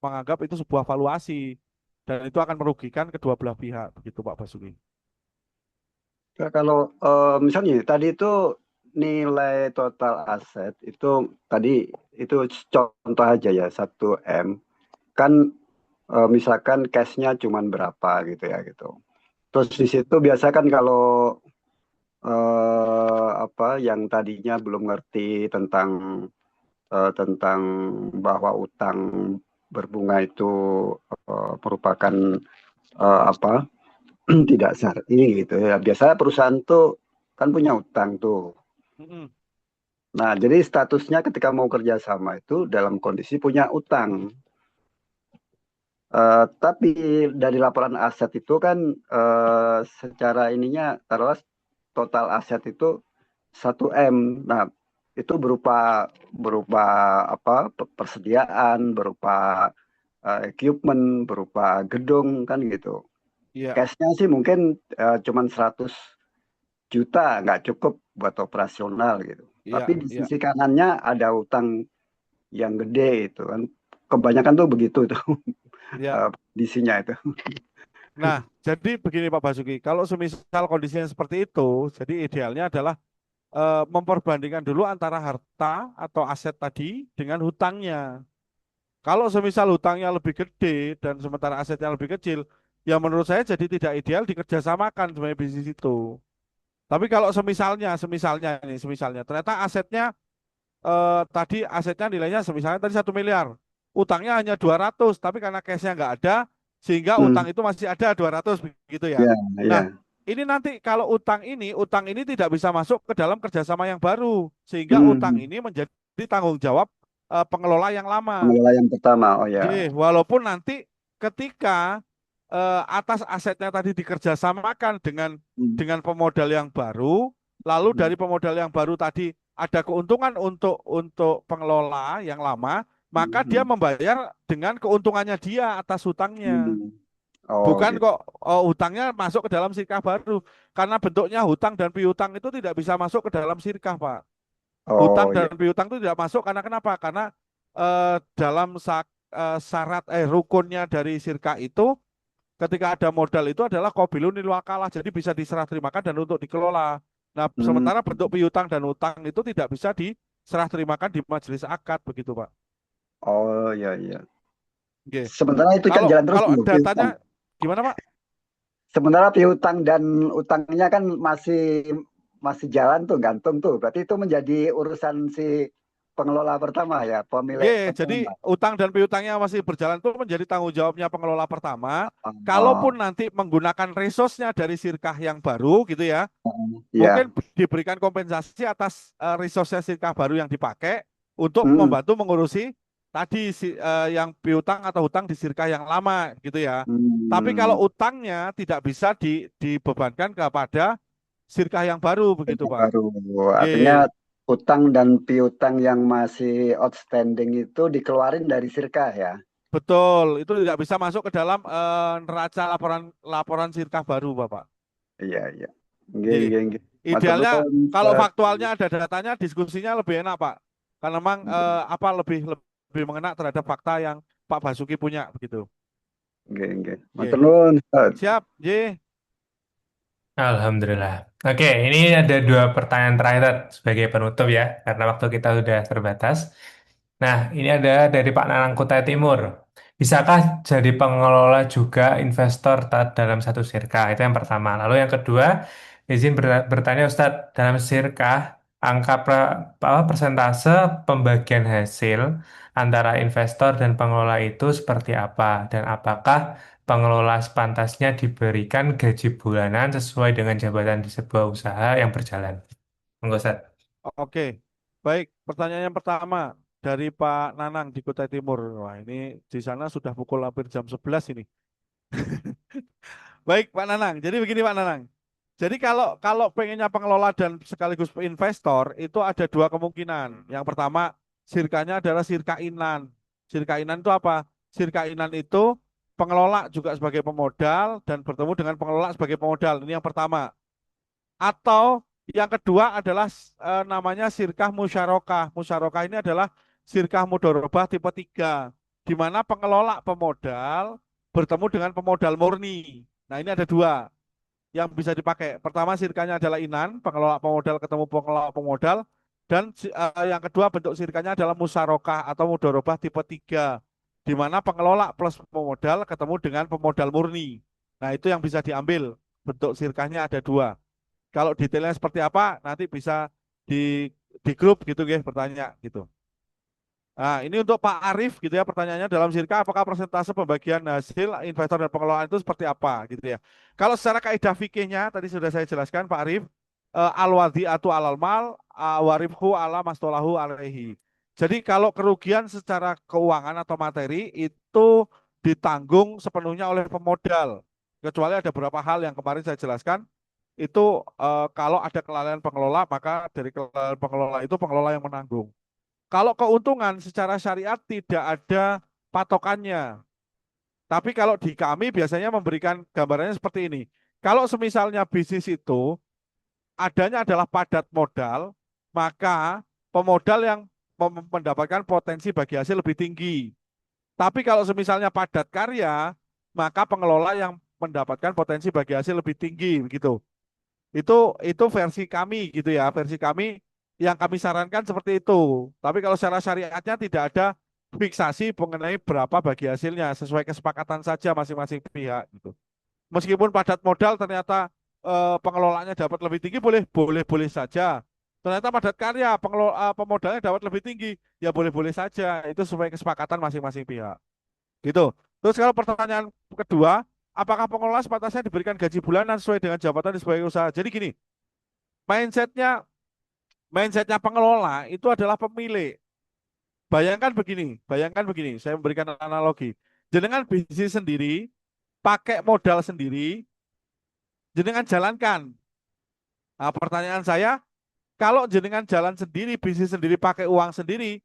menganggap itu sebuah valuasi dan itu akan merugikan kedua belah pihak begitu Pak Basuki. Nah, kalau misalnya tadi itu nilai total aset itu tadi itu contoh aja ya 1 M kan, misalkan cashnya cuman berapa gitu ya gitu. Terus di situ biasa kan kalau apa yang tadinya belum ngerti tentang bahwa utang berbunga itu merupakan apa tidak syar'i gitu ya. Biasanya perusahaan tuh kan punya utang tuh. Mm-mm. Nah, jadi statusnya ketika mau kerjasama itu dalam kondisi punya utang. Tapi dari laporan aset itu kan secara ininya taruhlah total aset itu 1 M. Nah, itu berupa berupa apa? Persediaan, berupa equipment, berupa gedung kan gitu. Iya, Cashnya sih mungkin cuman 100 juta nggak cukup buat operasional gitu. iya, Tapi di iya, sisi kanannya ada utang yang gede itu kan. Kebanyakan tuh begitu tuh iya. kondisinya itu. Nah, jadi begini Pak Basuki, kalau semisal kondisinya seperti itu, jadi idealnya adalah memperbandingkan dulu antara harta atau aset tadi dengan hutangnya. Kalau semisal hutangnya lebih gede dan sementara asetnya lebih kecil, ya menurut saya jadi tidak ideal dikerjasamakan sebenarnya bisnis itu. Tapi kalau semisalnya ini, semisalnya ternyata asetnya tadi asetnya nilainya semisalnya tadi 1 miliar, utangnya hanya 200, tapi karena cashnya nggak ada, sehingga Hmm, utang itu masih ada 200 begitu ya. ya, Nah, ya. ini nanti kalau utang ini tidak bisa masuk ke dalam kerjasama yang baru, sehingga utang Hmm, ini menjadi tanggung jawab pengelola yang lama. pengelola yang pertama, oh ya. Walaupun nanti ketika atas asetnya tadi dikerjasamakan Hmm, dengan pemodal yang baru, lalu hmm, dari pemodal yang baru tadi ada keuntungan untuk pengelola yang lama, maka dia hmm, membayar dengan keuntungannya dia atas hutangnya. hmm. Oh Bukan gitu. kok hutangnya masuk ke dalam sirkah baru, karena bentuknya hutang dan piutang itu tidak bisa masuk ke dalam sirkah, Pak. Hutang Oh ya. dan piutang itu tidak masuk karena kenapa? Karena dalam syarat rukunnya dari sirkah itu ketika ada modal itu adalah qabilun lil wakalah, jadi bisa diserah terimakan dan untuk dikelola. Nah, Hmm. sementara bentuk piutang dan utang itu tidak bisa diserah terimakan di majelis akad begitu, Pak. Oh ya, ya. Oke. Sementara itu kan Kalau jalan terus kalau tuh, datanya piutang. gimana, Pak? Sementara piutang dan utangnya kan masih masih jalan tuh, gantung tuh. Berarti itu menjadi urusan si pengelola pertama ya, pemilik Jadi pertama. utang dan piutangnya masih berjalan itu menjadi tanggung jawabnya pengelola pertama. Kalaupun Oh, nanti menggunakan resource-nya dari sirkah yang baru gitu ya, ya. mungkin diberikan kompensasi atas resource sirkah baru yang dipakai untuk Hmm, membantu mengurusi tadi yang piutang atau hutang di sirkah yang lama gitu ya. Tapi kalau hmm. utangnya tidak bisa dibebankan kepada sirkah yang baru begitu Yang Pak. baru. Artinya Ye, utang dan piutang yang masih outstanding itu dikeluarin dari sirka ya. betul, itu tidak bisa masuk ke dalam neraca laporan laporan sirkah baru Bapak. Iya, iya. Nggih, Ye. nggih, nggih. Matur Idealnya nuwun, kalau Ustaz. faktualnya ada datanya, diskusinya lebih enak Pak. Karena memang apa lebih mengena terhadap fakta yang Pak Basuki punya begitu. Nggih, nggih. Matur Ye. nuwun, Ustaz. Siap, Ye. Alhamdulillah. Oke, ini ada dua pertanyaan terakhir sebagai penutup ya, karena waktu kita sudah terbatas. Nah, ini ada dari Pak Nanang Kutai Timur. Bisakah jadi pengelola juga investor dalam satu sirka? Itu yang pertama. Lalu yang kedua, izin bertanya Ustadz, dalam sirka, angka persentase pembagian hasil antara investor dan pengelola itu seperti apa? Dan apakah pengelola sepantasnya diberikan gaji bulanan sesuai dengan jabatan di sebuah usaha yang berjalan? Monggo, Ustadz. Oke, baik. Pertanyaan yang pertama dari Pak Nanang di Kutai Timur. Wah, ini di sana sudah pukul hampir jam 11 ini. Baik, Pak Nanang. Jadi begini, Pak Nanang. Jadi kalau kalau pengennya pengelola dan sekaligus investor itu ada dua kemungkinan. Yang pertama, sirkanya adalah sirka inan. Sirka inan itu apa? Sirka inan itu pengelola juga sebagai pemodal dan bertemu dengan pengelola sebagai pemodal. Ini yang pertama. Atau yang kedua adalah namanya sirkah musyarakah. Musyarakah ini adalah sirkah mudharabah tipe 3, di mana pengelola pemodal bertemu dengan pemodal murni. Nah, ini ada dua yang bisa dipakai. Pertama, sirkanya adalah inan, pengelola pemodal ketemu pengelola pemodal, dan yang kedua bentuk sirkanya adalah musyarakah atau mudharabah tipe 3, di mana pengelola plus pemodal ketemu dengan pemodal murni. Nah, itu yang bisa diambil. Bentuk sirkahnya ada dua. Kalau detailnya seperti apa, nanti bisa di di grup gitu guys, bertanya gitu. Nah, ini untuk Pak Arif gitu ya, pertanyaannya dalam sirka apakah persentase pembagian hasil investor dan pengelolaan itu seperti apa gitu ya. Kalau secara kaidah fikihnya tadi sudah saya jelaskan Pak Arif, al-wadi atau alal mal, waribhu ala mastolahu alaihi. Jadi kalau kerugian secara keuangan atau materi itu ditanggung sepenuhnya oleh pemodal. Kecuali ada beberapa hal yang kemarin saya jelaskan, itu kalau ada kelalaian pengelola, maka dari kelalaian pengelola itu pengelola yang menanggung. Kalau keuntungan secara syariat tidak ada patokannya. Tapi kalau di kami biasanya memberikan gambarannya seperti ini. Kalau semisalnya bisnis itu adanya adalah padat modal, maka pemodal yang mendapatkan potensi bagi hasil lebih tinggi. Tapi kalau semisalnya padat karya, maka pengelola yang mendapatkan potensi bagi hasil lebih tinggi begitu. Itu versi kami gitu ya, versi kami yang kami sarankan seperti itu. Tapi kalau secara syariatnya tidak ada fiksasi mengenai berapa bagi hasilnya, sesuai kesepakatan saja masing-masing pihak gitu. Meskipun padat modal ternyata pengelolaannya dapat lebih tinggi, boleh saja. Ternyata padat karya pemodalnya dapat lebih tinggi, ya boleh-boleh saja. Itu sesuai kesepakatan masing-masing pihak. Gitu. Terus kalau pertanyaan kedua, apakah pengelola sepantasnya diberikan gaji bulanan sesuai dengan jabatan di sebagai usaha? Jadi gini, mindsetnya mindsetnya pengelola itu adalah pemilik. Bayangkan begini, saya memberikan analogi. Jenengan bisnis sendiri, pakai modal sendiri, jenengan jalankan. Nah, pertanyaan saya, kalau jenengan jalan sendiri, bisnis sendiri, pakai uang sendiri,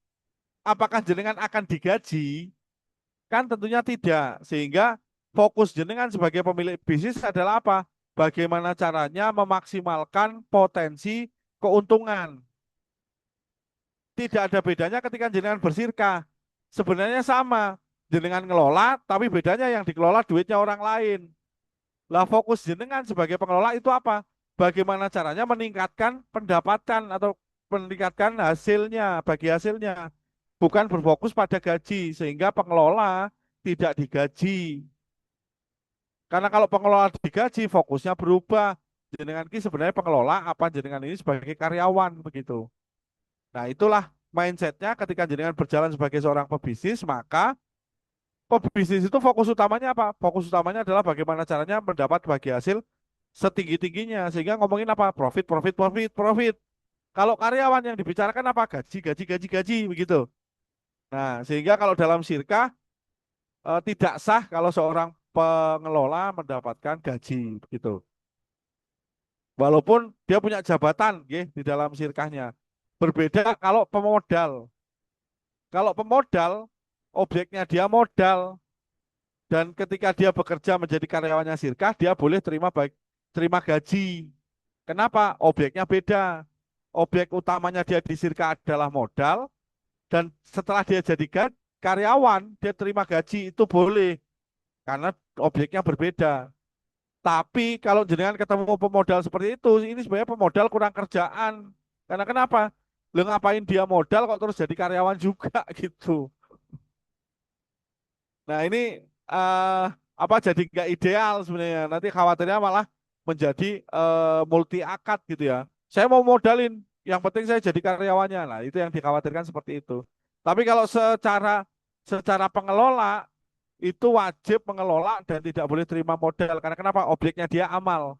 apakah jenengan akan digaji? Kan tentunya tidak. Sehingga fokus jenengan sebagai pemilik bisnis adalah apa? Bagaimana caranya memaksimalkan potensi keuntungan. Tidak ada bedanya ketika jenengan bersirkah. Sebenarnya sama. Jenengan ngelola, tapi bedanya yang dikelola duitnya orang lain. Lah fokus jenengan sebagai pengelola itu apa? Bagaimana caranya meningkatkan pendapatan atau meningkatkan hasilnya, bagi hasilnya. Bukan berfokus pada gaji, sehingga pengelola tidak digaji. Karena kalau pengelola digaji, fokusnya berubah. Jenengan ini sebenarnya pengelola, apa jenengan ini sebagai karyawan begitu. Nah, itulah mindsetnya ketika jenengan berjalan sebagai seorang pebisnis, maka pebisnis itu fokus utamanya apa? Fokus utamanya adalah bagaimana caranya mendapat bagi hasil setinggi-tingginya. Sehingga ngomongin apa? Profit, profit, profit, profit. Kalau karyawan yang dibicarakan apa? Gaji, gaji, gaji, gaji, begitu. Nah, sehingga kalau dalam sirkah tidak sah kalau seorang pengelola mendapatkan gaji, begitu. Walaupun dia punya jabatan, di dalam sirkahnya. Berbeda kalau pemodal. Kalau pemodal, objeknya dia modal, dan ketika dia bekerja menjadi karyawannya sirkah, dia boleh terima gaji. Kenapa? Objeknya beda. Objek utamanya dia di sirkah adalah modal, dan setelah dia jadi karyawan, dia terima gaji, itu boleh. Karena objeknya berbeda. Tapi kalau jenengan ketemu pemodal seperti itu, ini sebenarnya pemodal kurang kerjaan. Karena kenapa? Lu ngapain dia modal kok terus jadi karyawan juga gitu. Nah ini eh apa jadi nggak ideal sebenarnya. Nanti khawatirnya malah menjadi multi akad gitu ya. Saya mau modalin, yang penting saya jadi karyawannya. Nah itu yang dikhawatirkan seperti itu. Tapi kalau secara pengelola itu wajib mengelola dan tidak boleh terima modal. Karena kenapa? Objeknya dia amal.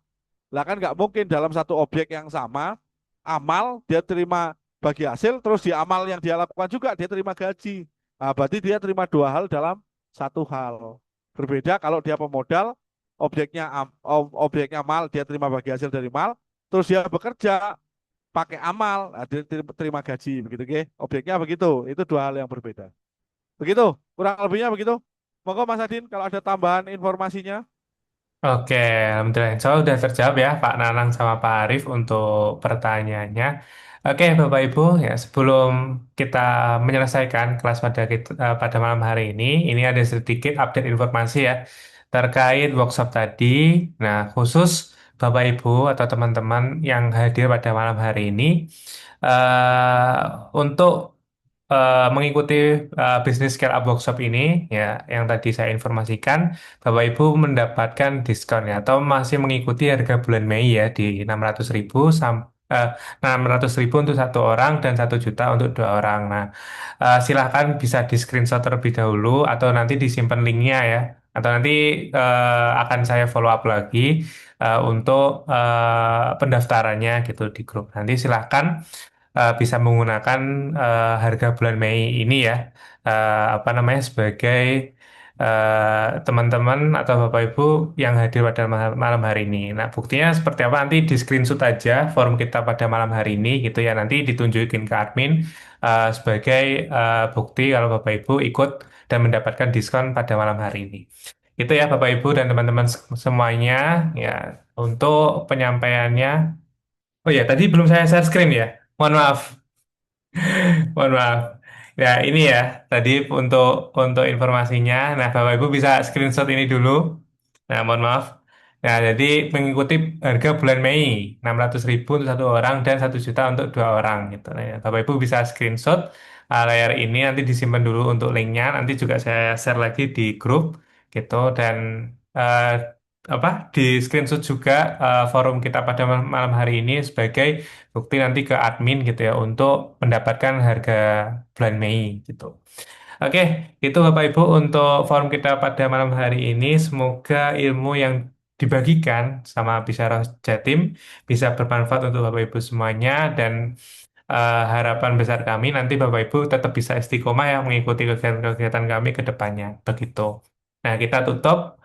Lah kan nggak mungkin dalam satu objek yang sama, amal dia terima bagi hasil, terus di amal yang dia lakukan juga dia terima gaji. Nah, berarti dia terima dua hal dalam satu hal. Berbeda kalau dia pemodal, objeknya mal, dia terima bagi hasil dari mal, terus dia bekerja pakai amal, nah, dia terima gaji, begitu, ke? Objeknya begitu, itu dua hal yang berbeda. Begitu, kurang lebihnya begitu. Monggo Mas Adin, kalau ada tambahan informasinya. Oke, alhamdulillah. Insya Allah udah terjawab ya Pak Nanang sama Pak Arif untuk pertanyaannya. Oke, Bapak Ibu, ya sebelum kita menyelesaikan kelas pada malam hari ini ada sedikit update informasi ya terkait workshop tadi. Nah, khusus Bapak Ibu atau teman-teman yang hadir pada malam hari ini, untuk mengikuti bisnis scale up workshop ini, ya yang tadi saya informasikan, Bapak Ibu mendapatkan diskon ya, atau masih mengikuti harga bulan Mei ya di 600.000 eh, 600.000 untuk satu orang dan 1 juta untuk dua orang. Nah, silahkan bisa di screenshot terlebih dahulu atau nanti disimpan linknya ya, atau nanti akan saya follow up lagi untuk pendaftarannya gitu di grup. Nanti silahkan bisa menggunakan harga bulan Mei ini ya, apa namanya, sebagai teman-teman atau Bapak Ibu yang hadir pada malam hari ini. Nah, buktinya seperti apa nanti di screenshot aja forum kita pada malam hari ini gitu ya. Nanti ditunjukin ke admin sebagai bukti kalau Bapak Ibu ikut dan mendapatkan diskon pada malam hari ini. Itu ya Bapak Ibu dan teman-teman semuanya ya, untuk penyampaiannya. Oh ya, tadi belum saya share screen ya. Mohon maaf. Mohon maaf. Ya, ini ya tadi untuk informasinya. Nah, Bapak Ibu bisa screenshot ini dulu. Nah, mohon maaf. Nah, jadi mengikuti harga bulan Mei 600.000 untuk satu orang dan 1 juta untuk dua orang gitu. Nah, ya, Bapak Ibu bisa screenshot layar ini, nanti disimpan dulu untuk linknya. Nanti juga saya share lagi di grup gitu, dan eh, apa, di screenshot juga forum kita pada malam hari ini sebagai bukti nanti ke admin gitu ya untuk mendapatkan harga bulan Mei gitu. Oke, itu Bapak Ibu untuk forum kita pada malam hari ini. Semoga ilmu yang dibagikan sama Bisyarah Jatim bisa bermanfaat untuk Bapak Ibu semuanya, dan harapan besar kami nanti Bapak Ibu tetap bisa istiqomah ya mengikuti kegiatan-kegiatan kami ke depannya. Begitu. Nah, kita tutup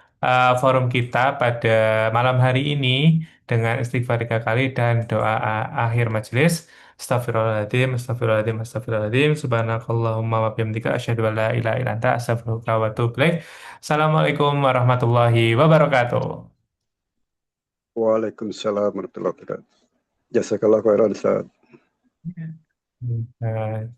forum kita pada malam hari ini dengan istighfar 3 kali dan doa akhir majelis. Astagfirullahaladzim, astagfirullahaladzim, astagfirullahaladzim. Subhanakallahumma wa bihamdika asyhadu an la ilaha illa anta astaghfiruka wa atubu ilaik. Assalamualaikum warahmatullahi wabarakatuh. Waalaikumsalam warahmatullahi wabarakatuh. Jazakallah khairan, Ustaz. Hmm.